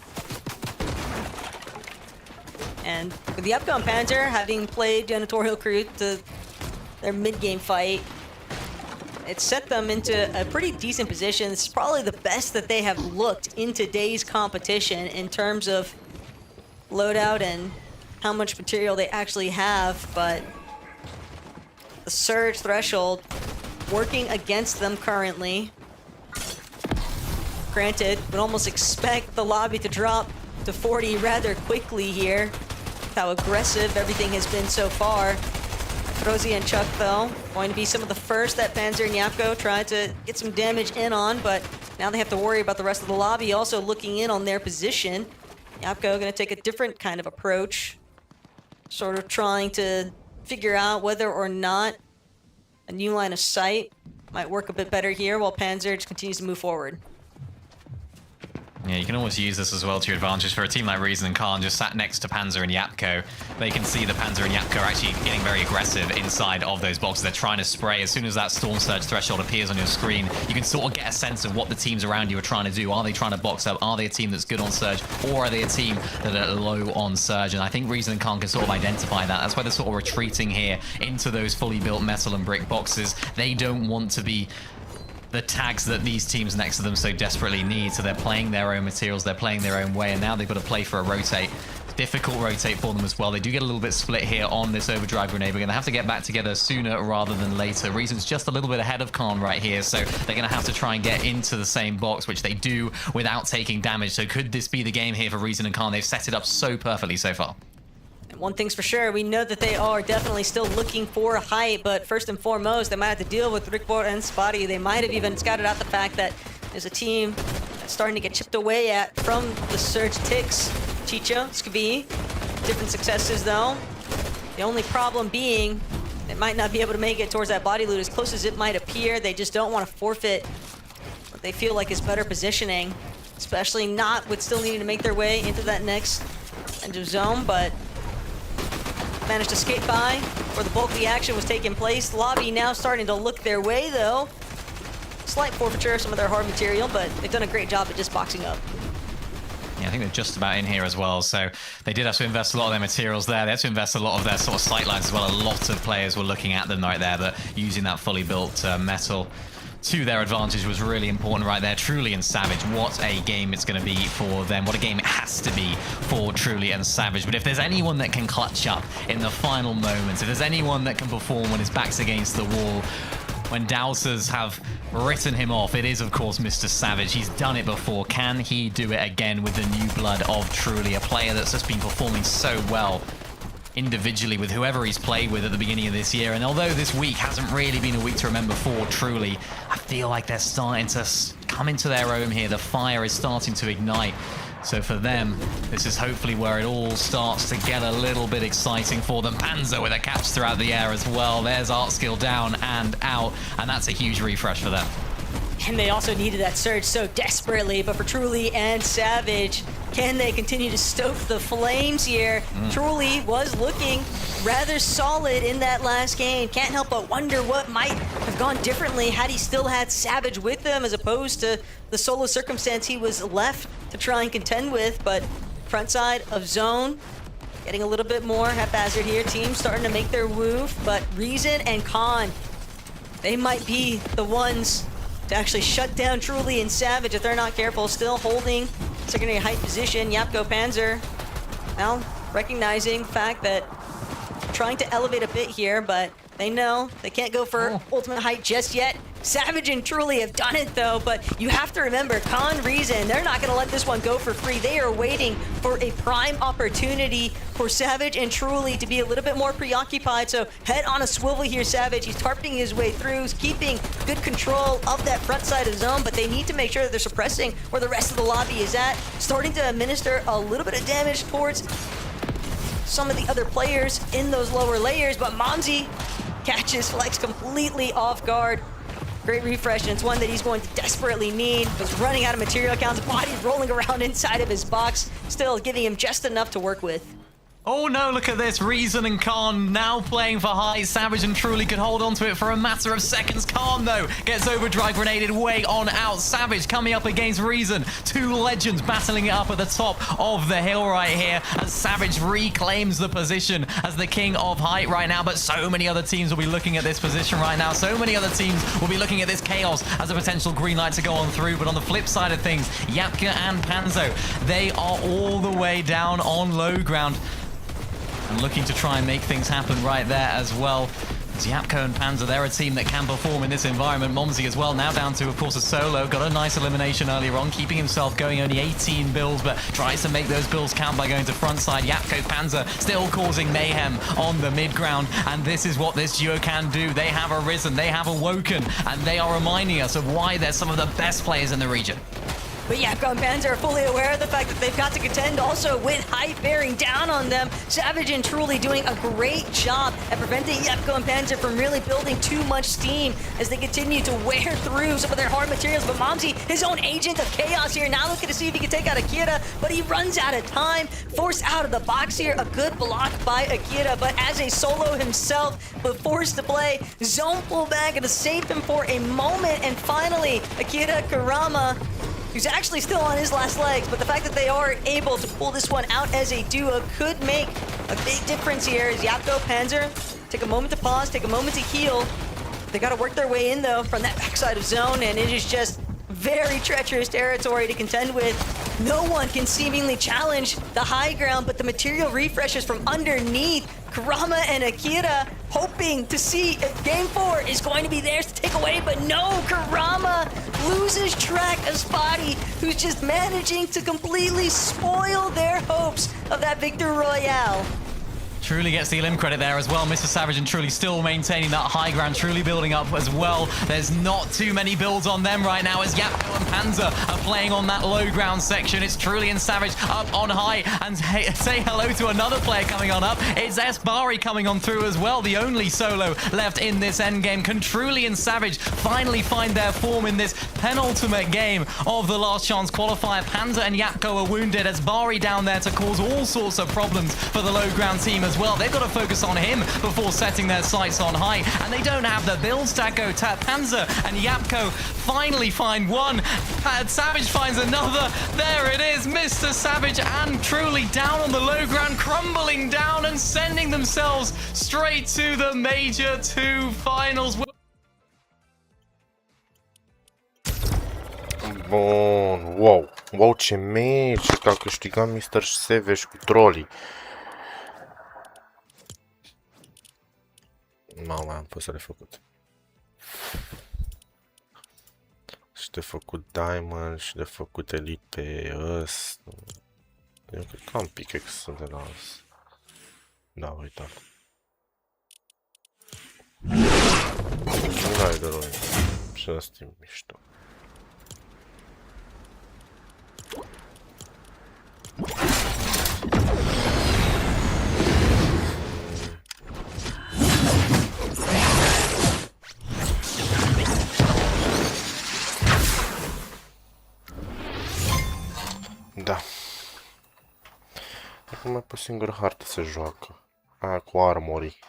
And with Yapko and Panzer having played Janitorial Crew to their mid-game fight, it set them into a pretty decent position. It's probably the best that they have looked in today's competition in terms of loadout and how much material they actually have, but the surge threshold working against them currently. Granted, would almost expect the lobby to drop to 40 rather quickly here. How aggressive everything has been so far. Rosie and Chuck, though, going to be some of the first that Panzer and Yapko tried to get some damage in on, but now they have to worry about the rest of the lobby also looking in on their position. Yapko going to take a different kind of approach, sort of trying to figure out whether or not a new line of sight might work a bit better here, while Panzer just continues to move forward. Yeah, you can always use this as well to your advantage. For a team like Reason and Khan just sat next to Panzer and Yapko, they can see that Panzer and Yapko are actually getting very aggressive inside of those boxes. They're trying to spray. As soon as that Storm Surge threshold appears on your screen, you can sort of get a sense of what the teams around you are trying to do. Are they trying to box up? Are they a team that's good on Surge? Or are they a team that are low on Surge? And I think Reason and Khan can sort of identify that. That's why they're sort of retreating here into those fully built metal and brick boxes. They don't want to be the tags that these teams next to them so desperately need. So they're playing their own materials, they're playing their own way, and now they've got to play for a rotate. Difficult rotate for them as well. They do get a little bit split here on this overdrive grenade. We're going to have to get back together sooner rather than later. Reason's just a little bit ahead of Khan right here, so they're going to have to try and get into the same box, which they do without taking damage. So could this be the game here for Reason and Khan? They've set it up so perfectly so far. One thing's for sure, we know that they are definitely still looking for height, but first and foremost, they might have to deal with Rickbor and Spotty. They might have even scouted out the fact that there's a team that's starting to get chipped away at from the Surge ticks. Chicho, Skavi, different successes though. The only problem being, they might not be able to make it towards that body loot as close as it might appear. They just don't want to forfeit what they feel like is better positioning, especially not with still needing to make their way into that next end of zone, but managed to skate by where the bulk of the action was taking place. Lobby now starting to look their way, though. Slight forfeiture of some of their hard material, but they've done a great job at just boxing up. Yeah, I think they're just about in here as well. So they did have to invest a lot of their materials there. They had to invest a lot of their sort of sight lines as well. A lot of players were looking at them right there, but using that fully built metal to their advantage was really important right there. Truly and Savage, what a game it's going to be for them. What a game it has to be for Truly and Savage. But if there's anyone that can clutch up in the final moments, if there's anyone that can perform when his back's against the wall, when Dowsers have written him off, it is, of course, Mr. Savage. He's done it before. Can he do it again with the new blood of Truly, a player that's just been performing so well individually with whoever he's played with at the beginning of this year? And although this week hasn't really been a week to remember for Truly, I feel like they're starting to come into their own here. The fire is starting to ignite. So for them, this is hopefully where it all starts to get a little bit exciting for them. Panzer with a catch throughout the air as well. There's art skill down and out, and that's a huge refresh for them. And they also needed that surge so desperately, but for Truly and Savage, can they continue to stoke the flames here? Truly was looking rather solid in that last game. Can't help but wonder what might have gone differently had he still had Savage with him, as opposed to the solo circumstance he was left to try and contend with. But front side of zone, getting a little bit more haphazard here. Teams starting to make their move, but Reason and Khan, they might be the ones to actually shut down Truly and Savage if they're not careful. Still holding secondary height position. Yapko Panzer now recognizing the fact that trying to elevate a bit here, but they know they can't go for ultimate height just yet. Savage and Truly have done it though, but you have to remember, Khan, Reason, they're not going to let this one go for free. They are waiting for a prime opportunity for Savage and Truly to be a little bit more preoccupied. So head on a swivel here, Savage. He's targeting his way through, he's keeping good control of that front side of zone, but they need to make sure that they're suppressing where the rest of the lobby is at, starting to administer a little bit of damage towards some of the other players in those lower layers. But Momsy catches Flex completely off guard. Great refresh, and it's one that he's going to desperately need. Was running out of material counts, body's rolling around inside of his box, still giving him just enough to work with. Oh no, look at this. Reason and Khan now playing for high. Savage and Truly could hold on to it for a matter of seconds. Khan, though, gets overdrive grenaded way on out. Savage coming up against Reason. Two legends battling it up at the top of the hill right here as Savage reclaims the position as the king of height right now. But so many other teams will be looking at this position right now. So many other teams will be looking at this chaos as a potential green light to go on through. But on the flip side of things, Yapka and Panzo, they are all the way down on low ground and looking to try and make things happen right there as well. Yapko and Panzer, they're a team that can perform in this environment. Momsy as well, now down to, of course, a solo. Got a nice elimination earlier on, keeping himself going, only 18 bills, but tries to make those bills count by going to front side. Yapko Panzer still causing mayhem on the mid ground, and this is what this duo can do. They have arisen, they have awoken, and they are reminding us of why they're some of the best players in the region. But Yapko and Panzer are fully aware of the fact that they've got to contend also with height bearing down on them. Savage and Truly doing a great job at preventing Yapko and Panzer from really building too much steam as they continue to wear through some of their hard materials. But Momsy, his own agent of chaos here, now looking to see if he can take out Akira, but he runs out of time. Forced out of the box here, a good block by Akira, but as a solo himself, but forced to play, zone pullback and to save him for a moment. And finally, Akira Kurama, who's actually still on his last legs, but the fact that they are able to pull this one out as a duo could make a big difference here. As Yapko, Panzer take a moment to pause, take a moment to heal. They got to work their way in, though, from that backside of zone, and it is just very treacherous territory to contend with. No one can seemingly challenge the high ground, but the material refreshes from underneath. Kurama and Akira hoping to see if Game 4 is going to be theirs to take away, but no, Kurama loses track of Spotty, who's just managing to completely spoil their hopes of that Victor Royale. Truly gets the elim credit there as well. Mr. Savage and Truly still maintaining that high ground. Truly building up as well. There's not too many builds on them right now as Yapko and Panzer are playing on that low ground section. It's Truly and Savage up on high. And say hello to another player coming on up. It's Esbari coming on through as well. The only solo left in this endgame. Can Truly and Savage finally find their form in this penultimate game of the last chance qualifier? Panzer and Yapko are wounded. Esbari down there to cause all sorts of problems for the low ground team as as well. They've got to focus on him before setting their sights on high, and they don't have the builds that go. Panzer and Yapko finally find one. Savage finds another. There it is, Mr. Savage and Truly down on the low ground, crumbling down and sending themselves straight to the Major 2 finals. Bun, wow. Wow, ce meci! Că a câștigat Mr. Savage cu trolii. Mamă, am fost refăcut. Și de făcut Diamond și de făcut Elite pe ăsta. Eu cred că am pickaxe de la ăsta. Da, uitam. Nu ai de rău. Și ăsta e mișto. Da. Acum mai pe singură hartă se joacă. Aia cu armorii.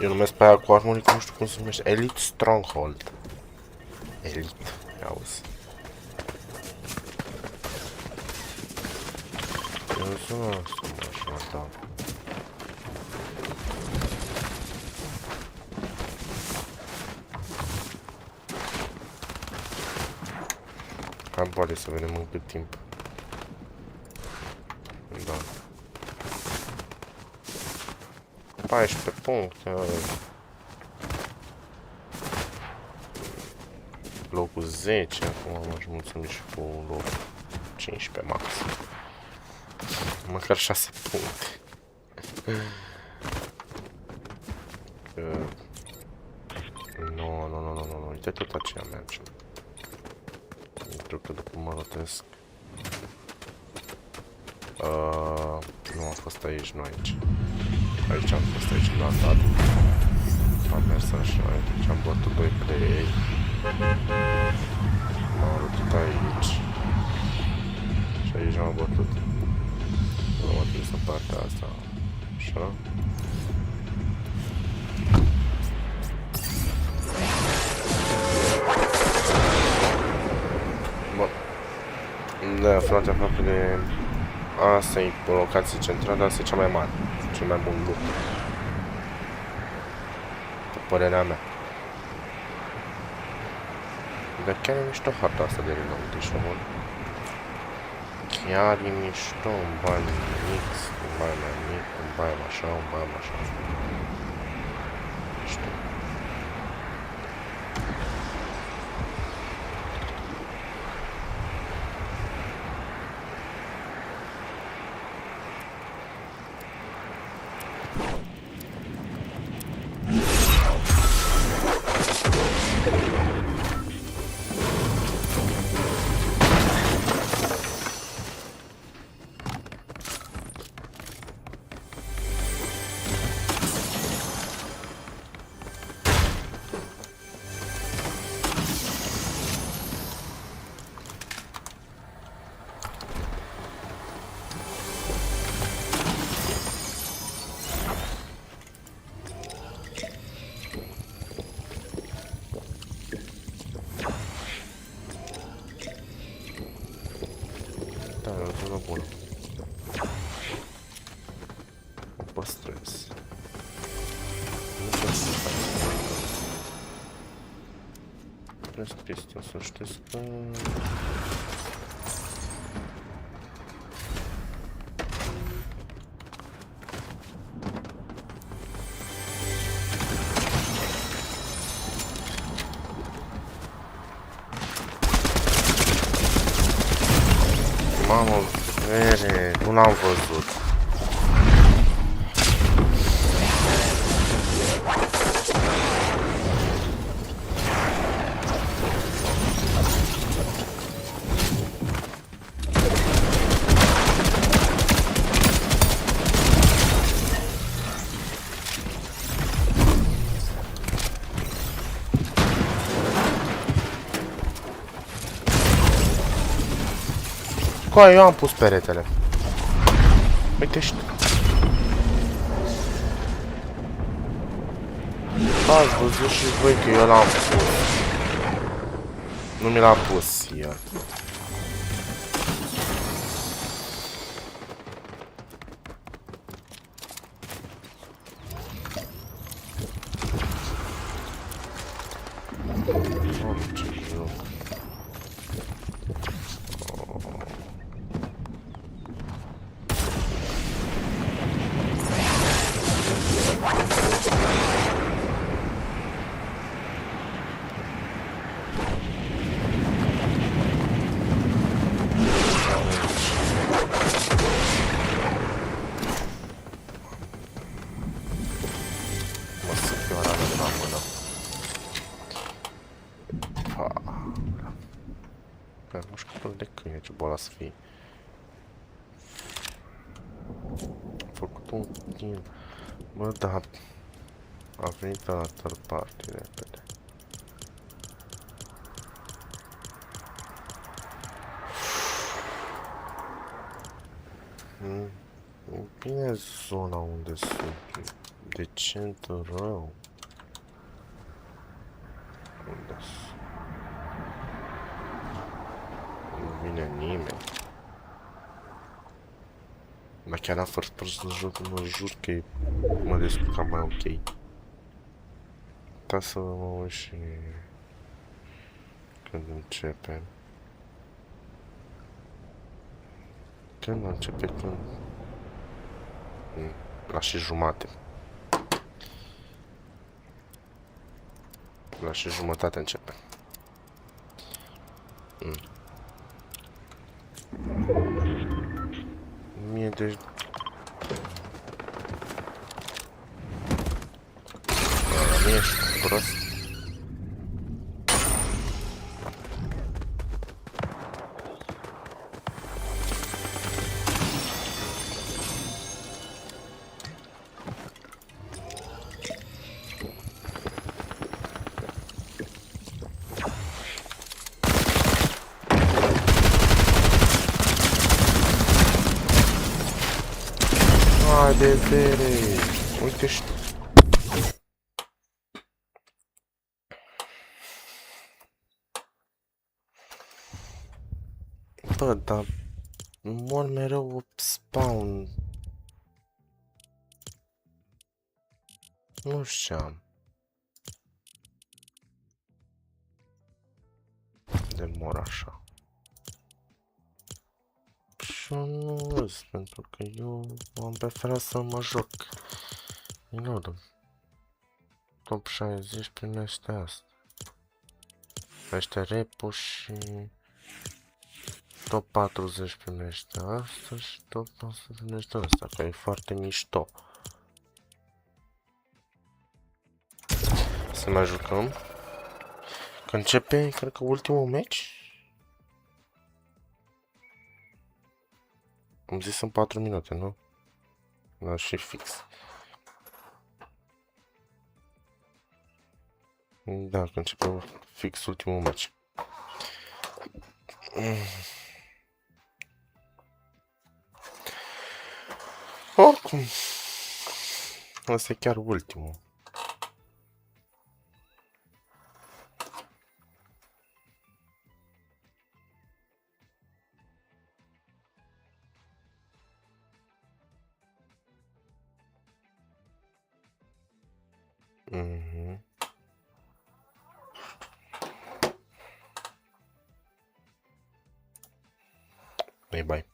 Eu numesc pe aia cu armorii, că nu știu cum se numește. Elite Stronghold. Elite. Auzi. Eu sunt așa, da. Cam poate să vedem în cât timp. Da. 14 puncte. Locul 10. Acum m-aș mulțumi și cu locul 15 max. Măcar 6 puncte. Nu. Uite tot aceea merge. Pentru că după mă rotesc. Nu am fost aici, nu aici. Aici am fost, aici l-am dat. Am mers așa, aici am bătut 2 play. M-am bătut aici. Și aici am bătut. Nu mă trebuie să partea asta. Așa. Bun. Ne aflat aproape de... Asta e o locație centrală, asta e cea mai mare. Cel mai bun lucru. Pe părerea mea. Dar chiar e mișto harta asta de reload, deci nu bun. Chiar e mișto, un bani mix, un bani mai mic, un bani așa, un bani așa. Mișto. Bună. O păstrez. Nu trebuie să fac. Trebuie să chestia să știți că... Mamă, vere, nu l-am văzut. Coa, eu am pus peretele. Uite și... Ați văzut și voi că eu l-am pus. Nu mi l-a pus el. Nu știu cum de câine ce boala să fie. Am făcut un kill. Bă, da. A venit la third party repede. Bine zona unde sunt. Decent rău. Unde sunt? Nu vine nimeni. Dar chiar la first person joc, mă jur că mă descurcam mai ok. Da să mă uit și când începe. Când începe, când... La și jumate. La și jumătate începe. Mie de... La mie ești prost. De vere. Uite și... Bă, dar... mor mereu spawn. Nu știam. De mor așa. Și eu nu râs, pentru că eu am preferat să mă joc. Din nou, top 60 primește asta. Primește repo și... top 40 primește asta și top 100 primește asta, că e foarte mișto. Să mai jucăm. Că începe, cred că ultimul meci. Am zis în 4 minute, nu? Da, și fix. Da, că începe fix ultimul meci. Oricum, ăsta e chiar ultimul. Bye bye.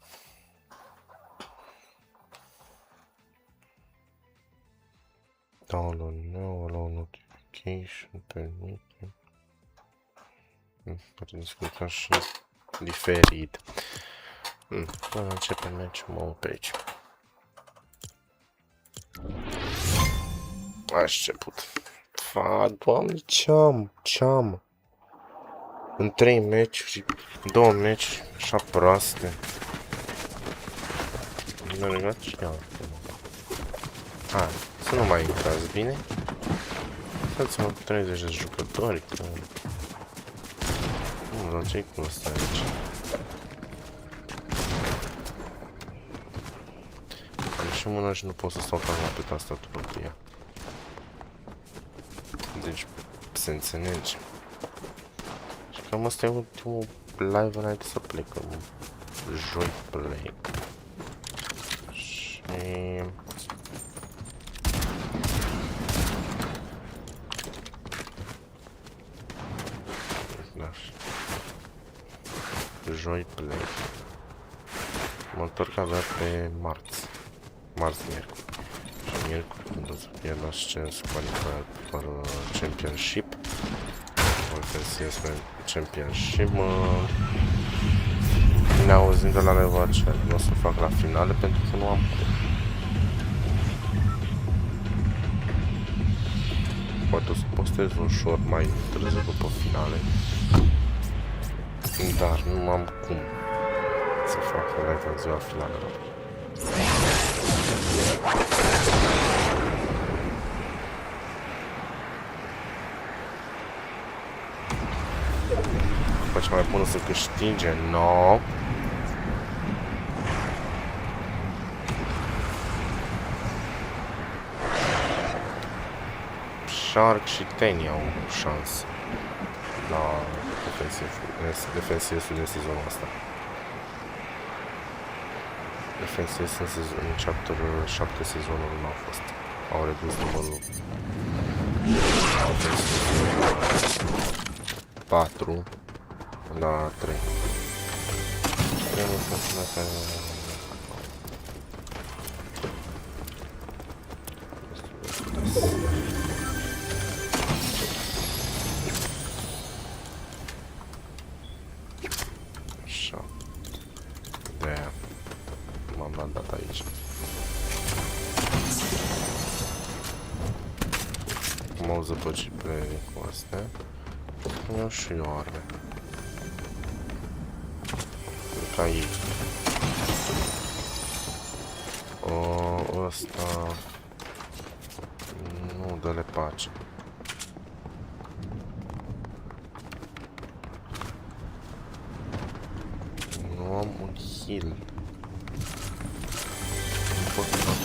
Download now, allow notification, permite. Poate descurca și diferit. Până începe meciul, mă op pe aici. A început. Doamne, ce-am? În 3 meciuri, 2 meci, așa proaste. Mi-a legat și ea. Hai, să nu mai intrați, bine? Dați-mă 30 de jucători, că... Nu, dar ce-i cum ăsta aici? Am și mâna și nu pot să stau cam la pe tastatură cu ea. Deci se înțelege. Și cam asta e ultimul live înainte să plecăm. Joi plec. Și... Da. Joi plec. Mă întorc abia pe marți. Marți-miercuri. Și miercuri când o să fie l'ascens qualifier per Championship. O să ies pe Championship. Ne auzim de la Levace. Nu o să fac la finale pentru că nu am cum. Poate o să postez un short mai târziu după finale. Dar nu am cum să fac live în ziua finalelor. Face mai bună să câștige, no. Shark și Tenny au șansă la defensiv de sezonul ăsta. Defensiv în chapter 7 sezonul nu au fost. Au redus numărul ofensiv 4 la 3. Așa. De-aia m-am dat aici. M-au zăpăcit pe cu astea. Iau și eu arme. Ca ei. Ăsta... Nu, dă-le pace. Nu am un heal. Nu pot să fac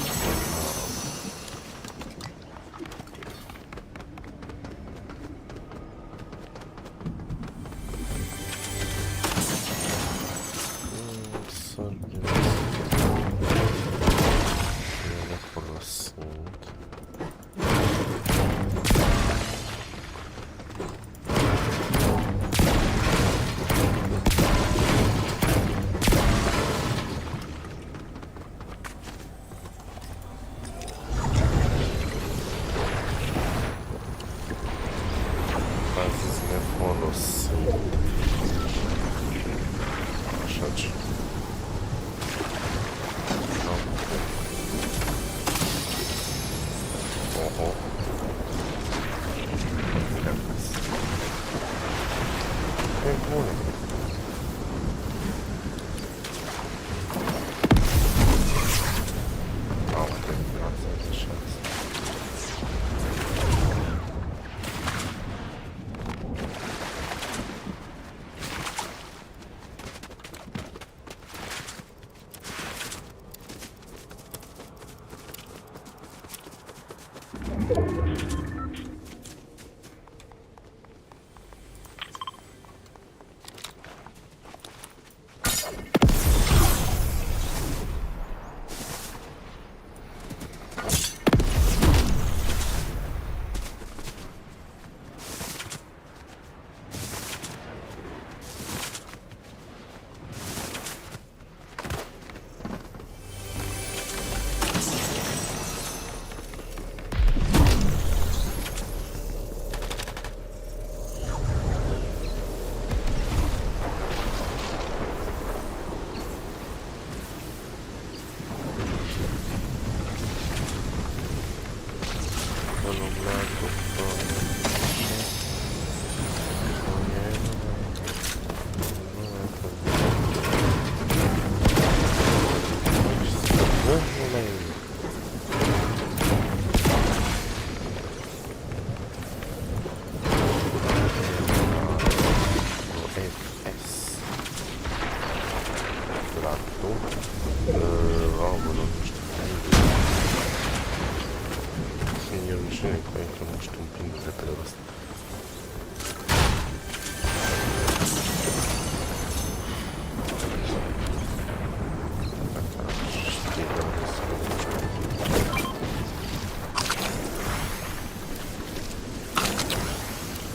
știu, un pic repede ăsta.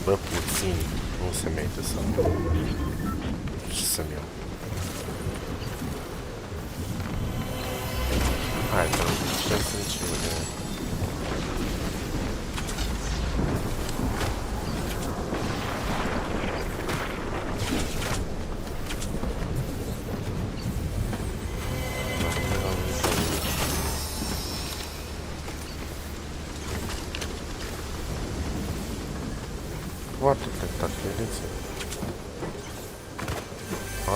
Bă, puțin, nu se merită să... Ce să-mi iau? Hai, că ce sunt și de... Foarte tentat, vedeți?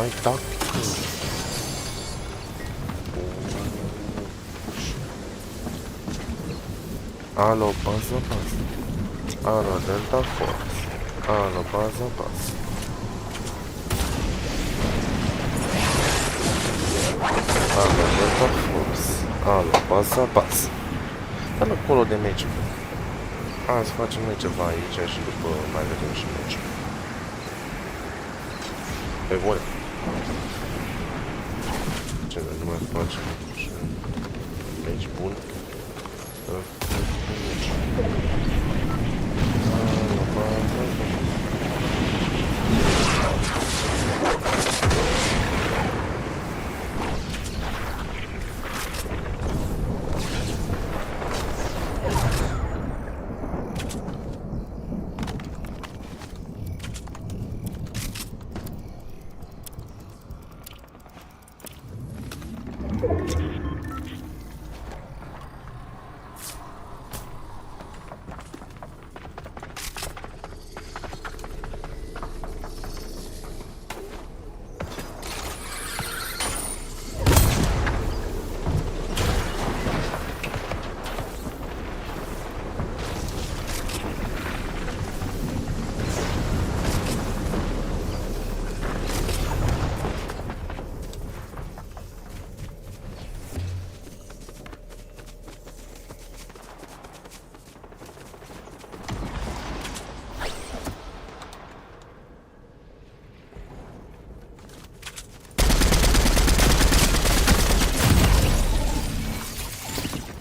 Ai tactică! Alo, bază. Alo, Delta Force. Alo, bază. Alo, Delta Force. Alo, bază. Dă-mi acolo de meci. Hai să facem noi ceva aici și după mai vedem și meci. Pe bune. Ce nu mai facem și meci bun.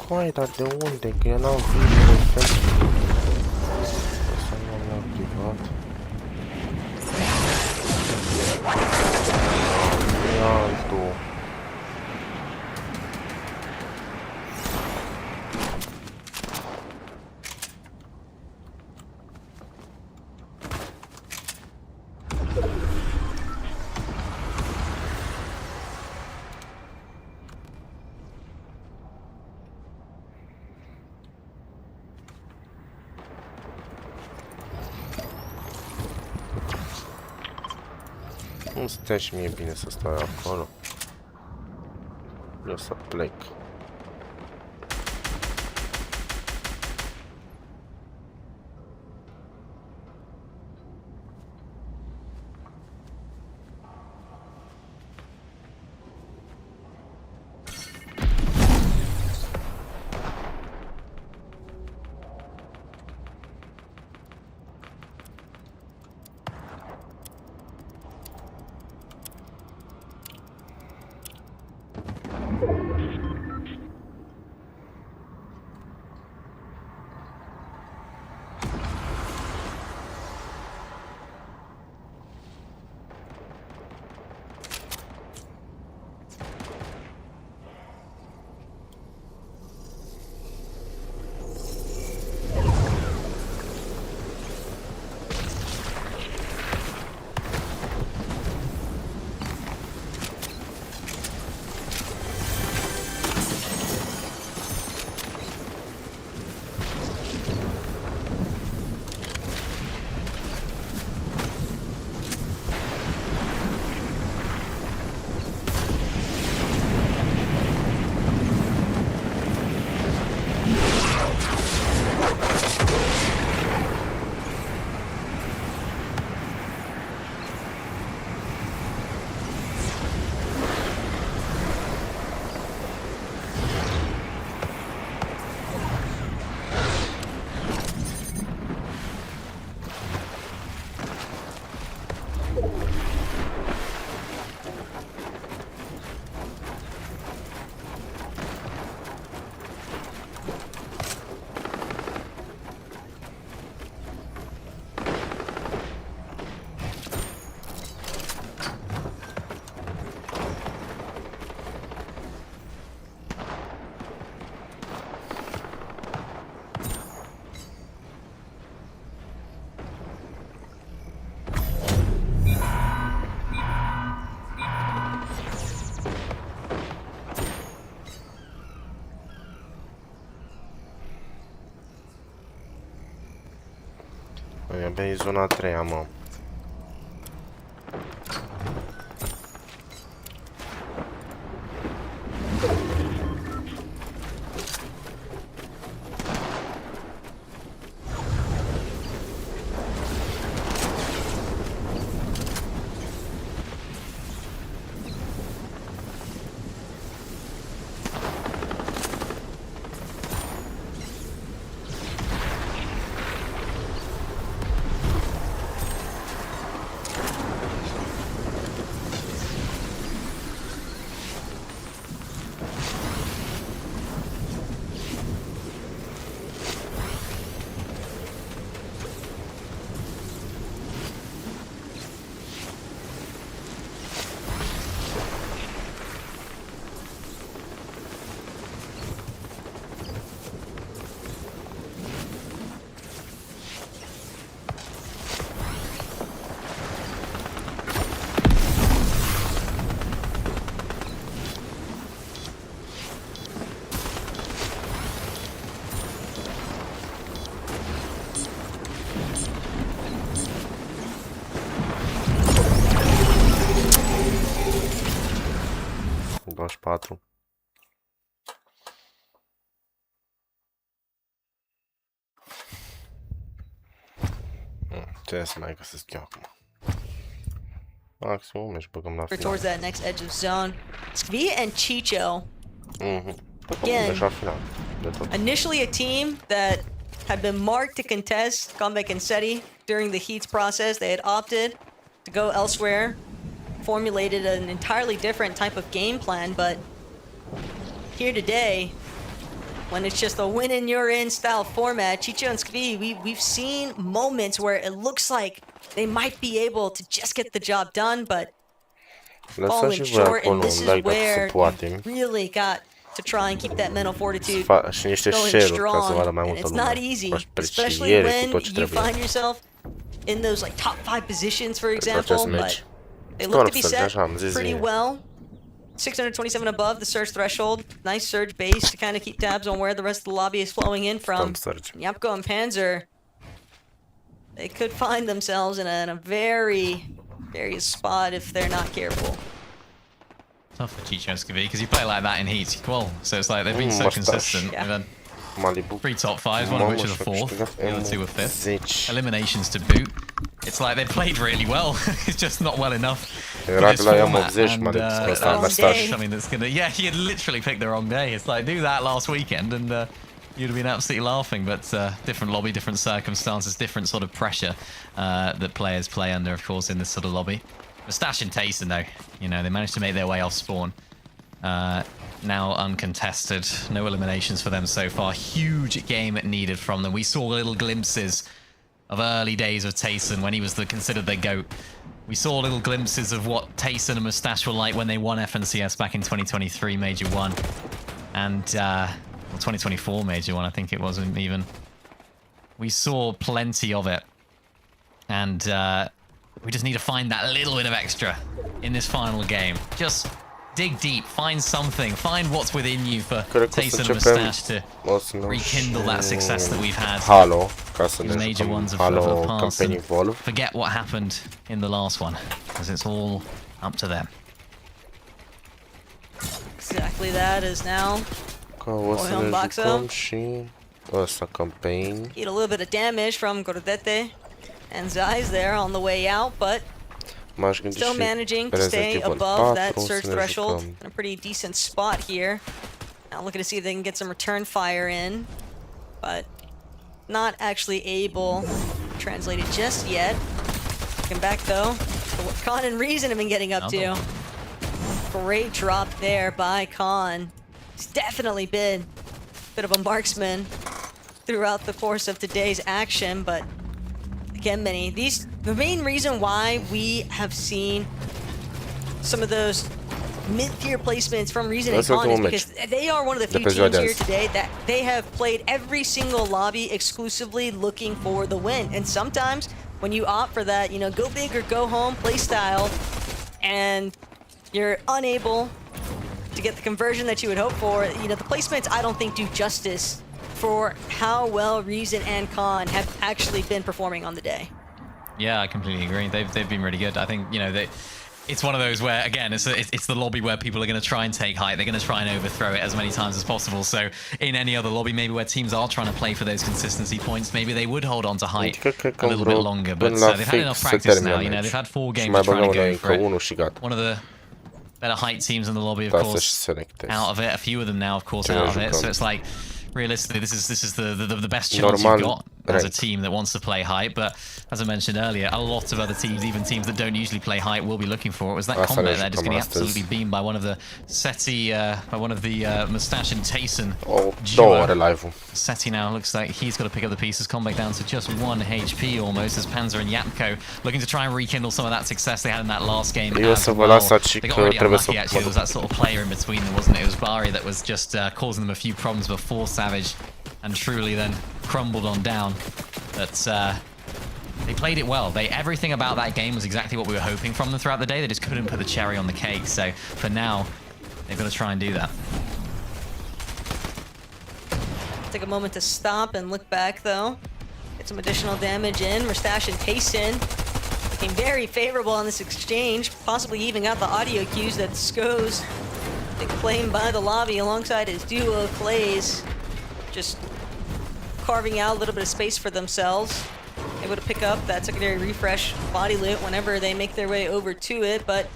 Coai, dar de unde? Că eu n-am video pentru... Să nu am privat. E altul. Nu stea și mie bine să stau acolo. Eu să plec. Pe zona a treia, mă. Patru. Ce să mai găsesc eu acum? Maximum și băgăm la final. Towards that next edge of zone. Svi and Chicho. Again, deja final. Initially a team that had been marked to contest Comeback and SETI during the Heats process. They had opted to go elsewhere, formulated an entirely different type of game plan, but here today, when it's just a win and you're in style format, Chicho and Skvi, we've seen moments where it looks like they might be able to just get the job done, but falling short, and this is where you really got to try and keep that mental fortitude going strong. And it's not easy, especially when you find yourself in those like top 5 positions, for example, but they look to be set pretty well. 627 above the surge threshold. Nice surge base to kind of keep tabs on where the rest of the lobby is flowing in from. Yapko and Panzer, they could find themselves in a very, very spot if they're not careful. Tough for Chicho and Skvi because you play like that in Heat, well, so it's like they've been so consistent. Yeah. Even 3 top 5s, one of which is a 4th, the other 2 were 5th. Eliminations to boot. It's like they played really well. It's just not well enough. For this format. And, I mean, that's gonna. Yeah, he had literally picked the wrong day. It's like do that last weekend, and you'd have been absolutely laughing. But different lobby, different circumstances, different sort of pressure that players play under, of course, in this sort of lobby. Mustache and Tayson, though, you know, they managed to make their way off spawn. Now uncontested, no eliminations for them so far. Huge game needed from them. We saw little glimpses of early days of Tayson when he was considered their GOAT. We saw little glimpses of what Tayson and Mustache were like when they won FNCS back in 2023 Major 1. And, well, 2024 Major 1, I think it was even. We saw plenty of it. And we just need to find that little bit of extra in this final game. Just dig deep, find something, find what's within you for Tayson and Mustache to rekindle that success that we've had. The major ones of the past, and forget what happened in the last one, because it's all up to them. Exactly that is now. Oil box up. Get a little bit of damage from Gordete and Zai's there on the way out, but still managing to stay above that surge threshold in a pretty decent spot here. Now looking to see if they can get some return fire in, but not actually able to translate it just yet. Looking back though, to what Khan and Reason have been getting up to. Great drop there by Khan. He's definitely been a bit of a marksman throughout the course of today's action, but again, the main reason why we have seen some of those mid-tier placements from Reason and Khan is because they are one of the few teams here today that they have played every single lobby exclusively looking for the win. And sometimes when you opt for that, you know, go big or go home play style, and you're unable to get the conversion that you would hope for, you know, the placements I don't think do justice for how well Reason and Khan have actually been performing on the day. Yeah, I completely agree. They've been really good. I think, you know, it's one of those where, again, it's the lobby where people are going to try and take height. They're going to try and overthrow it as many times as possible. So in any other lobby, maybe where teams are trying to play for those consistency points, maybe they would hold on to height a little bit longer. But they've had enough practice now. You know, they've had 4 games trying to go for it. One of the better height teams in the lobby, of course, out of it. A few of them now, of course, out of it. So it's like, realistically, this is the best chance you've got as a team that wants to play height. But as I mentioned earlier, a lot of other teams, even teams that don't usually play height, will be looking for it. Was that combat there just getting absolutely beamed by one of the SETI, by one of the Mustache and Tayson duo. SETI now looks like he's got to pick up the pieces. Combat down to just 1 HP almost, as Panzer and Yapko looking to try and rekindle some of that success they had in that last game as well. They got really unlucky, actually. There was that sort of player in between them, wasn't it? It was Bari that was just causing them a few problems before Savage and truly then crumbled on down. But they played it well. Everything about that game was exactly what we were hoping from them throughout the day. They just couldn't put the cherry on the cake. So for now, they've got to try and do that. Take a moment to stop and look back, though. Get some additional damage in. Mustache and Tayson looking very favorable on this exchange. Possibly even got the audio cues that Sko's been claimed by the lobby alongside his duo Clays. Just carving out a little bit of space for themselves. Able to pick up that secondary refresh body loot whenever they make their way over to it, but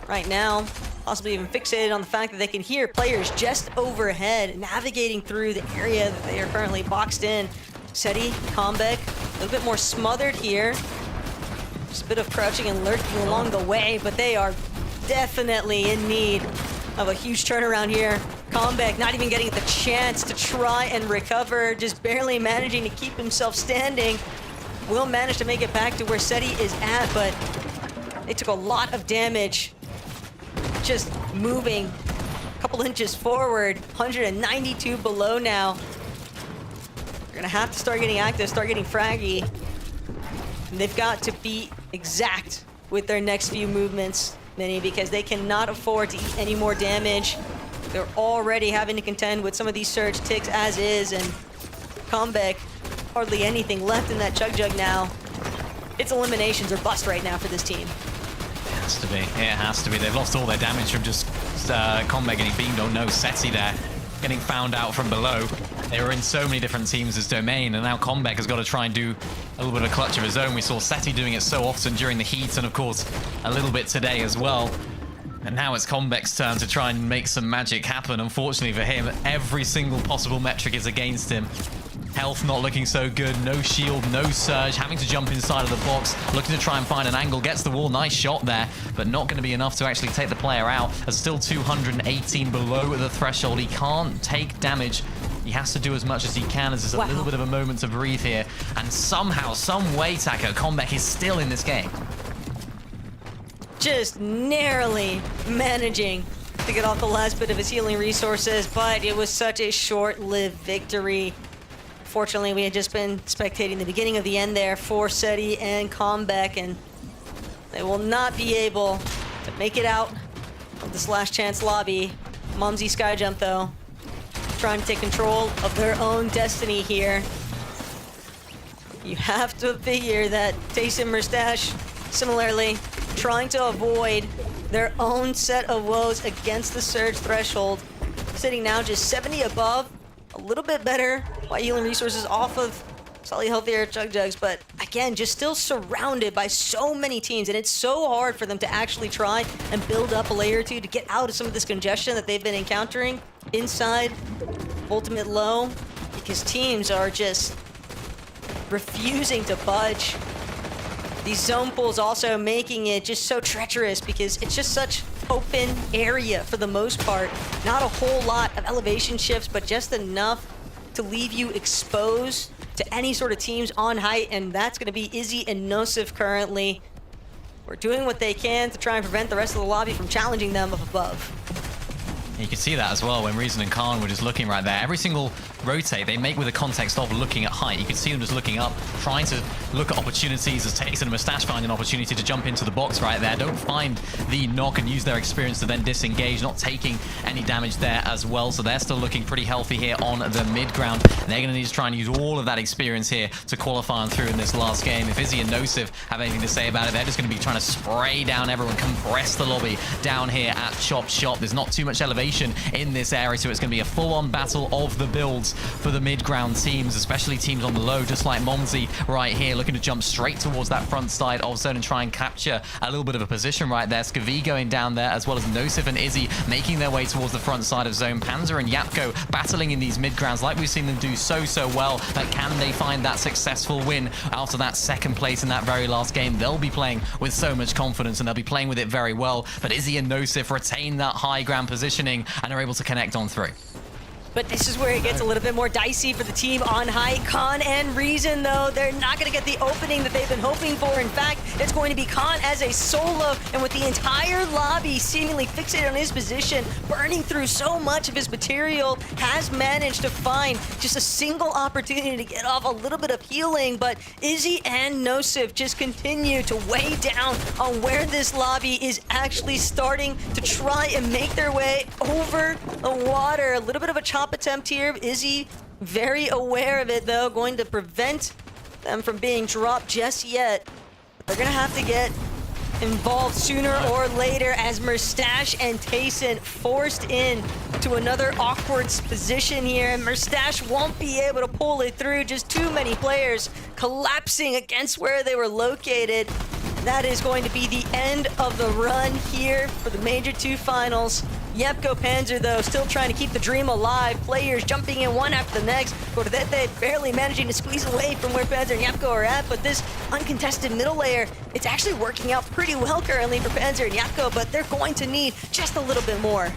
right now, possibly even fixated on the fact that they can hear players just overhead navigating through the area that they are currently boxed in. SETI, Comeback, a little bit more smothered here. Just a bit of crouching and lurking along the way, but they are definitely in need of a huge turnaround here. Comeback not even getting the chance to try and recover, just barely managing to keep himself standing. Will manage to make it back to where SETI is at, but they took a lot of damage just moving a couple inches forward. 192 below now. They're gonna have to start getting active, start getting fraggy. And they've got to be exact with their next few movements, Minnie, because they cannot afford to eat any more damage. They're already having to contend with some of these surge ticks as is, and Comeback, hardly anything left in that Chug Jug now. It's eliminations or bust right now for this team. It has to be. It has to be. They've lost all their damage from just Comeback getting beamed. Oh no, SETI there, getting found out from below. They were in so many different teams as Domain, and now Comeback has got to try and do a little bit of clutch of his own. We saw SETI doing it so often during the heat, and of course, a little bit today as well. And now it's Comeback's turn to try and make some magic happen. Unfortunately for him, every single possible metric is against him. Health not looking so good, no shield, no surge, having to jump inside of the box, looking to try and find an angle, gets the wall, nice shot there, but not going to be enough to actually take the player out. As still 218 below the threshold, he can't take damage. He has to do as much as he can, as there's a little bit of a moment to breathe here. And somehow, some way, Taco, Comeback is still in this game. Just narrowly managing to get off the last bit of his healing resources, but it was such a short-lived victory. Fortunately, we had just been spectating the beginning of the end there for SETI and Comeback, and they will not be able to make it out of this last chance lobby. Mumsy Skyjump, though, trying to take control of their own destiny here. You have to figure that Tayson Mustache, similarly, trying to avoid their own set of woes against the surge threshold. Sitting now just 70 above, a little bit better by healing resources off of slightly healthier Chug Jugs, but again, just still surrounded by so many teams, and it's so hard for them to actually try and build up a layer or two to get out of some of this congestion that they've been encountering inside Ultimate Low, because teams are just refusing to budge. These zone pools also making it just so treacherous because it's just such open area for the most part. Not a whole lot of elevation shifts, but just enough to leave you exposed to any sort of teams on height, and that's going to be Izzy and Nosif currently. We're doing what they can to try and prevent the rest of the lobby from challenging them up above. You can see that as well when Reason and Khan were just looking right there. Every single rotate they make with the context of looking at height. You can see them just looking up, trying to look at opportunities as Tayson and Mustache find an opportunity to jump into the box right there. Don't find the knock and use their experience to then disengage, not taking any damage there as well. So they're still looking pretty healthy here on the mid ground. They're going to need to try and use all of that experience here to qualify on through in this last game. If Izzy and Nosif have anything to say about it, they're just going to be trying to spray down everyone, compress the lobby down here at Chop Shop. There's not too much elevation in this area, so it's going to be a full-on battle of the builds for the mid-ground teams, especially teams on the low, just like Monzy right here, looking to jump straight towards that front side of zone and try and capture a little bit of a position right there. Skavi going down there, as well as Nosif and Izzy making their way towards the front side of zone. Panzer and Yapko battling in these mid-grounds like we've seen them do so well, but can they find that successful win after that second place in that very last game? They'll be playing with so much confidence and they'll be playing with it very well, but Izzy and Nosif retain that high ground positioning and are able to connect on through. But this is where it gets a little bit more dicey for the team on height. Khan and Reason, though, they're not going to get the opening that they've been hoping for. In fact, it's going to be Khan as a solo, and with the entire lobby seemingly fixated on his position, burning through so much of his material, has managed to find just a single opportunity to get off a little bit of healing. But Izzy and Nosif just continue to weigh down on where this lobby is actually starting to try and make their way over the water. A little bit of a chop attempt here. Izzy very aware of it, though, going to prevent them from being dropped just yet. They're gonna have to get involved sooner or later as Mustache and Tayson forced in to another awkward position here, and Mustache won't be able to pull it through. Just too many players collapsing against where they were located. That is going to be the end of the run here for the Major 2 finals. Yepko Panzer, though, still trying to keep the dream alive. Players jumping in one after the next. Gordete barely managing to squeeze away from where Panzer and Yepko are at, but this uncontested middle layer, it's actually working out pretty well currently for Panzer and Yepko, but they're going to need just a little bit more.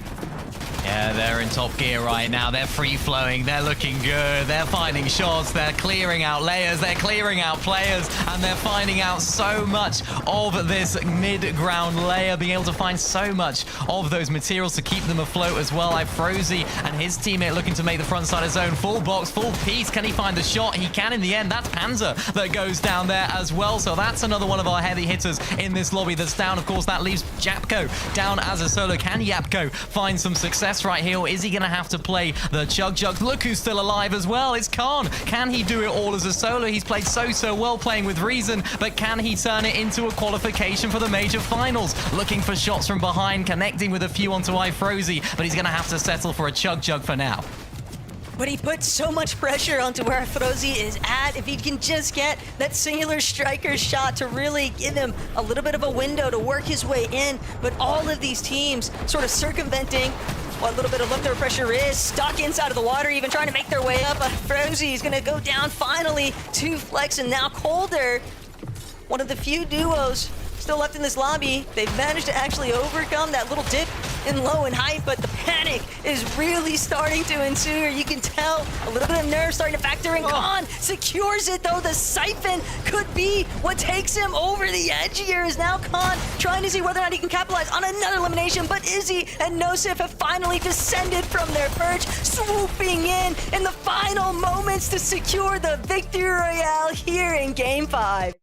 Yeah, they're in top gear right now. They're free-flowing. They're looking good. They're finding shots. They're clearing out layers. They're clearing out players. And they're finding out so much of this mid-ground layer, being able to find so much of those materials to keep them afloat as well. Like Frozy and his teammate looking to make the front side of zone. Full box, full piece. Can he find the shot? He can in the end. That's Panzer that goes down there as well. So that's another one of our heavy hitters in this lobby that's down. Of course, that leaves Japko down as a solo. Can Yapko find some success right here, or is he going to have to play the Chug Jug? Look who's still alive as well. It's Khan. Can he do it all as a solo? He's played so well playing with Reason, but can he turn it into a qualification for the major finals? Looking for shots from behind, connecting with a few onto iFrozy, but he's going to have to settle for a Chug Jug for now. But he puts so much pressure onto where Frozy is at. If he can just get that singular striker shot to really give him a little bit of a window to work his way in. But all of these teams sort of circumventing what little bit of leftover pressure is, stuck inside of the water, even trying to make their way up. Frozy is going to go down finally to Flex, and now Colder, one of the few duos still left in this lobby. They've managed to actually overcome that little dip in low and height, but the panic is really starting to ensue here. You can tell a little bit of nerve starting to factor in. Khan secures it, though. The siphon could be what takes him over the edge here. Is now Khan trying to see whether or not he can capitalize on another elimination, but Izzy and Nosif have finally descended from their perch, swooping in the final moments to secure the victory royale here in Game 5.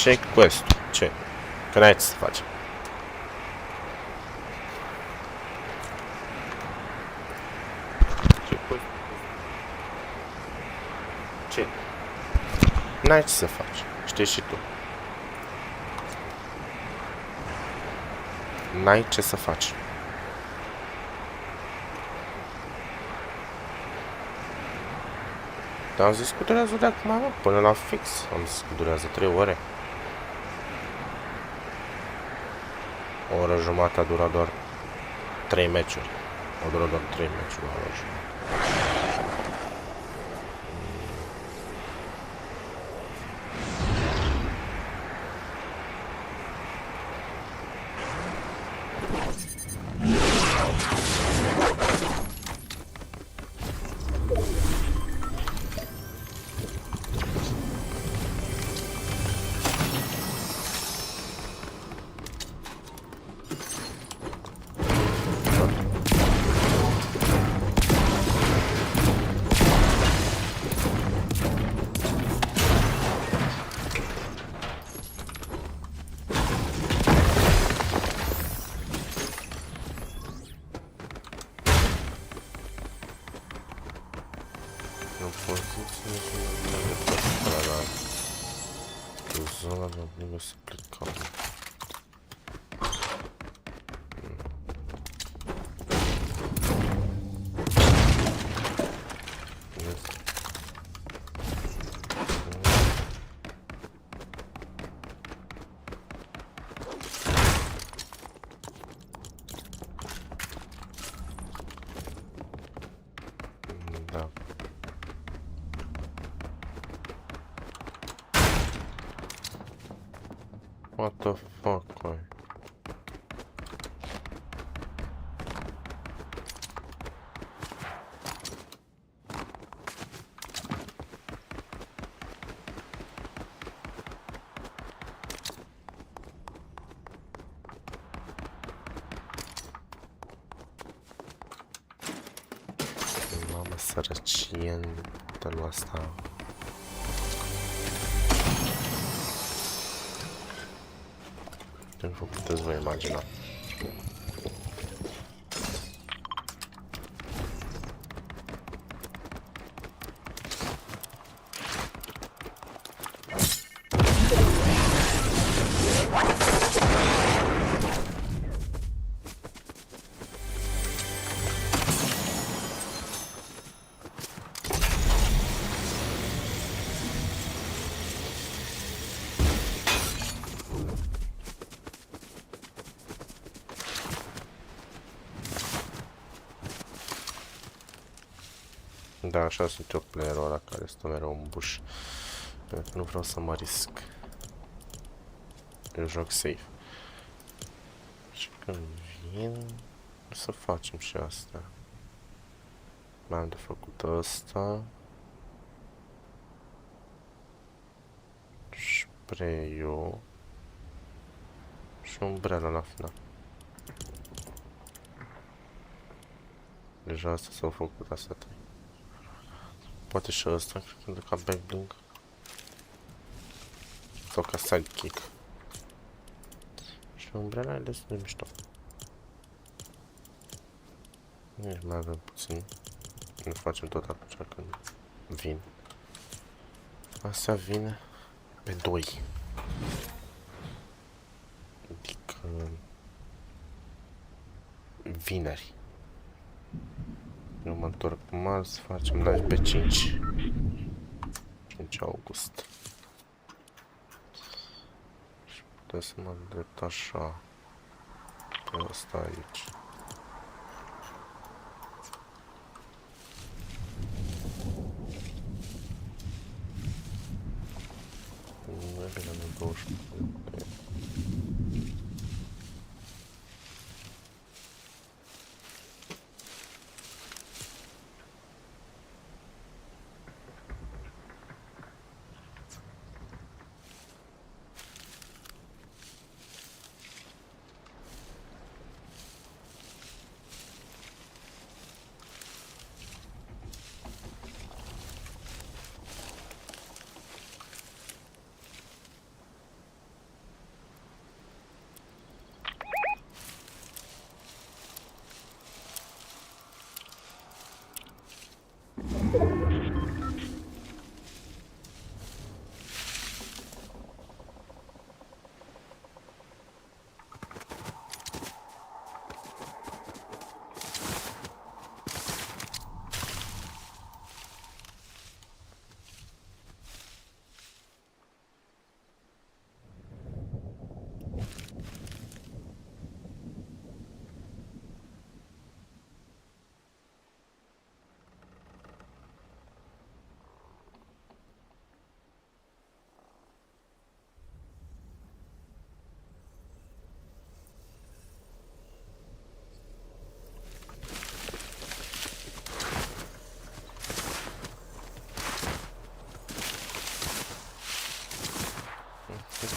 Ce-i quest-ul? Ce? Că n-ai ce să faci. Ce quest? Ce? N-ai ce să faci. Știi și tu. N-ai ce să faci. Dar am zis că durează de acum, mă, până la fix. Am zis că durează 3 ore. O oră jumătate a durat doar 3 meciuri. A durat doar 3 meciuri, o oră jumătate. Zona de obligo să plecăm. Da. What the fuck, boy? Mamă, sărăcie în felul ăsta. Nu vă puteți vă imagina. Da, așa sunt eu playerul ăla care stă mereu în buș. Pentru că nu vreau să mă risc. Eu joc safe. Și când vin, o să facem și asta. Mai am de făcut ăsta. Spray-ul. Și umbrela la final. Deja asta s-au făcut, astea 3. Poate și ăsta, cred că ca backblink. Sau ca sidekick. Și umbrela e destul de mișto. Mai avem puțin. Ne facem tot atunci când vin. Astea vin pe 2. Adică vineri. Eu mă întorc marți, facem live pe 5 august. Și puteți să mă îndrept așa pe ăsta aici. Nu e bine, nu 24.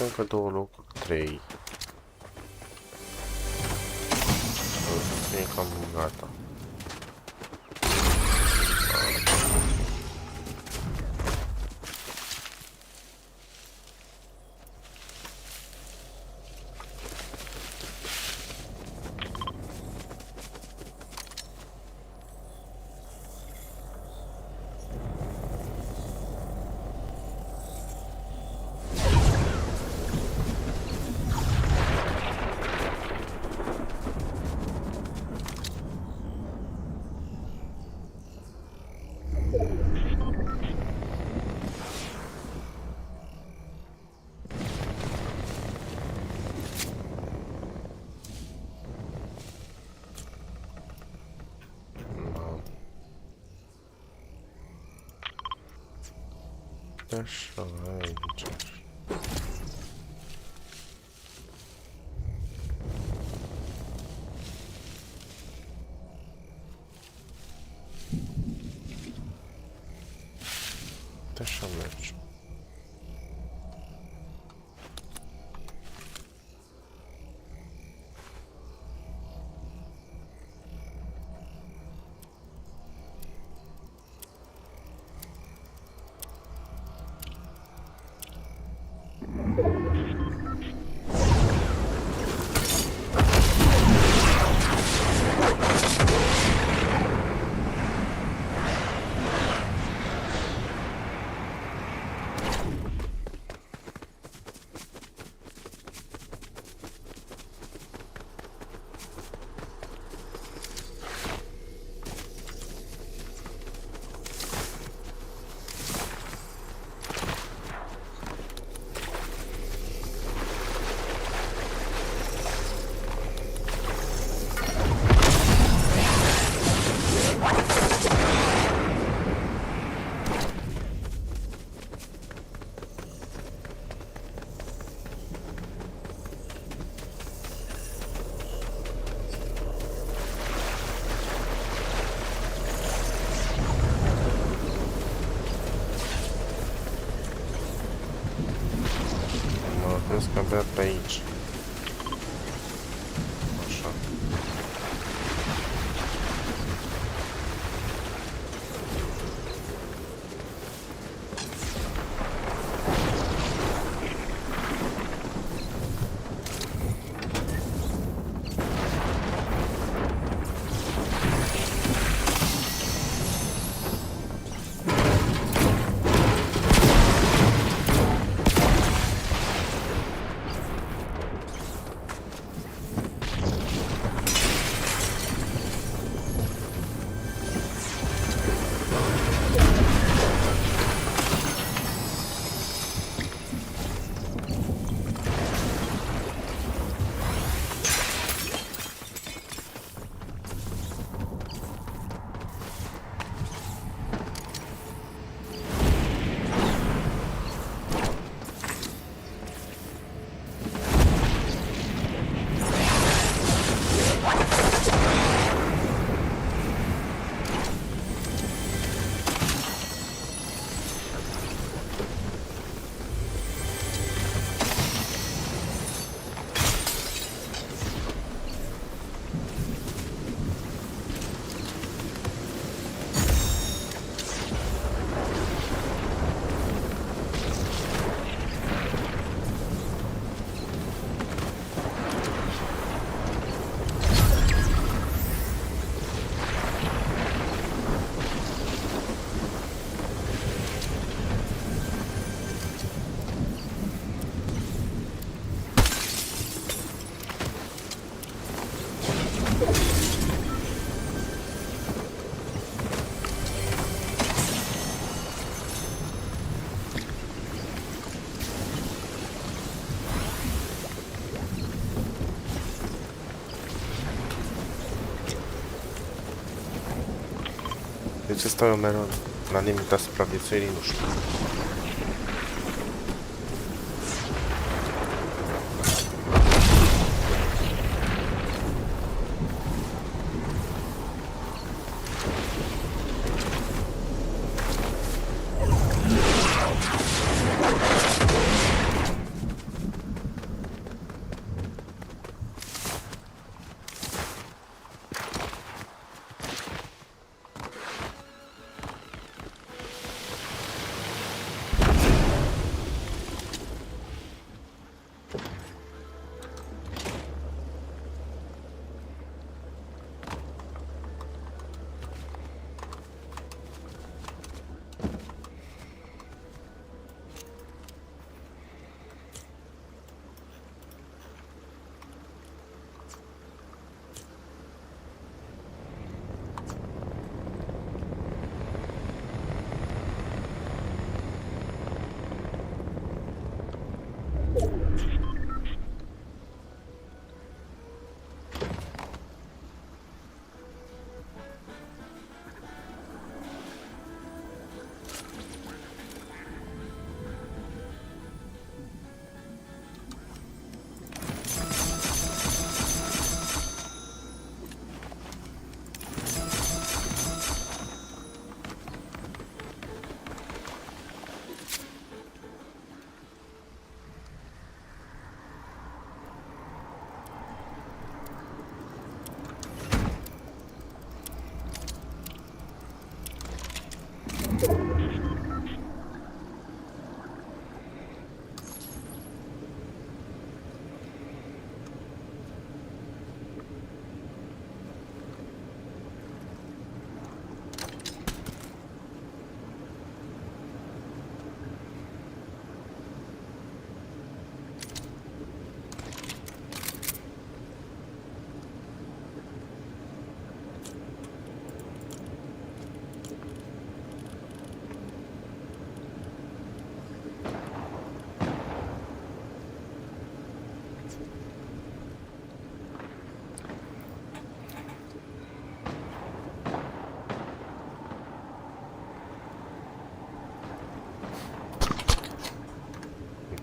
Încă 2 locuri, 3. E cam gata. Așa, aici. Așa merge. Crezi că abia pe aici. Așa. ce stau eu mereu la limita supraviețuirii, nu știu.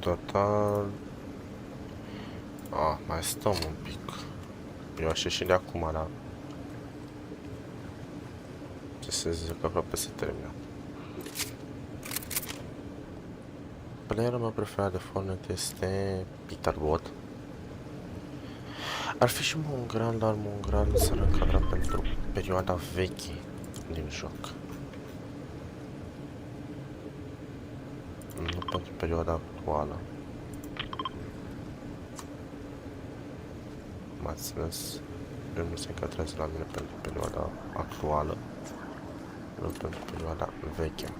Total... mai stăm un pic. Eu aș ieși de acum, dar... Ce să zic, aproape se termină. Playerul meu preferat de Fortnite este Peter Bot. Ar fi și Mongral, dar Mongral s-ar încadra pentru perioada veche din joc. Nu pentru perioada actuală. M-ați înțeles? El nu se încadrează la mine pentru perioada actuală, nu pentru perioada veche.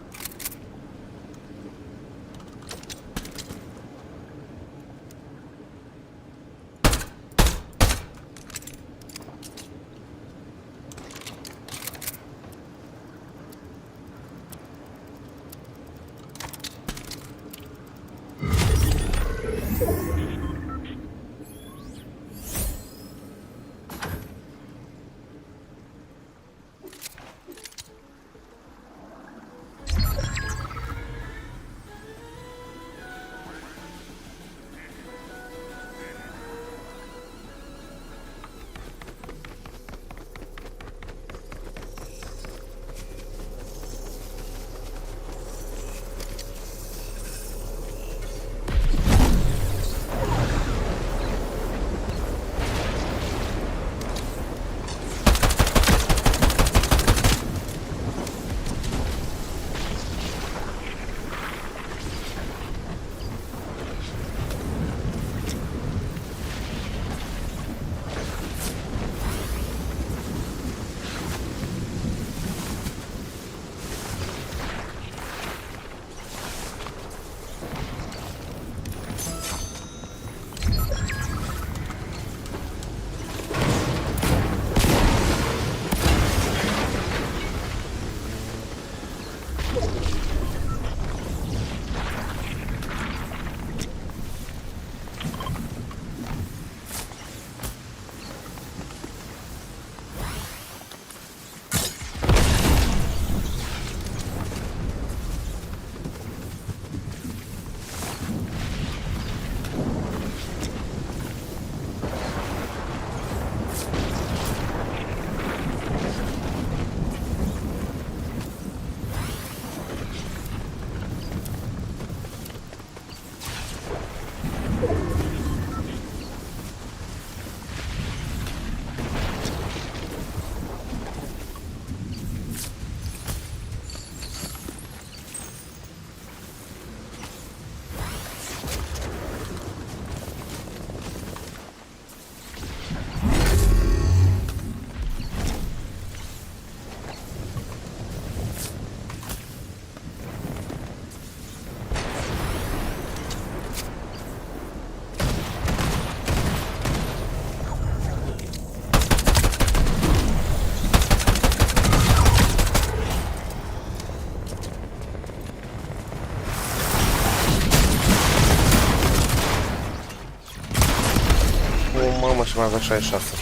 mă, și mai avea 66.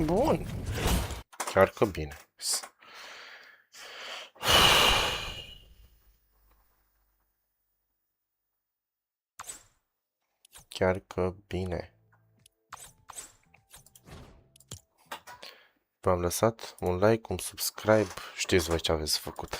Bun. Chiar că bine. Chiar că bine. V-am lăsat un like, un subscribe, știți voi ce aveți făcut.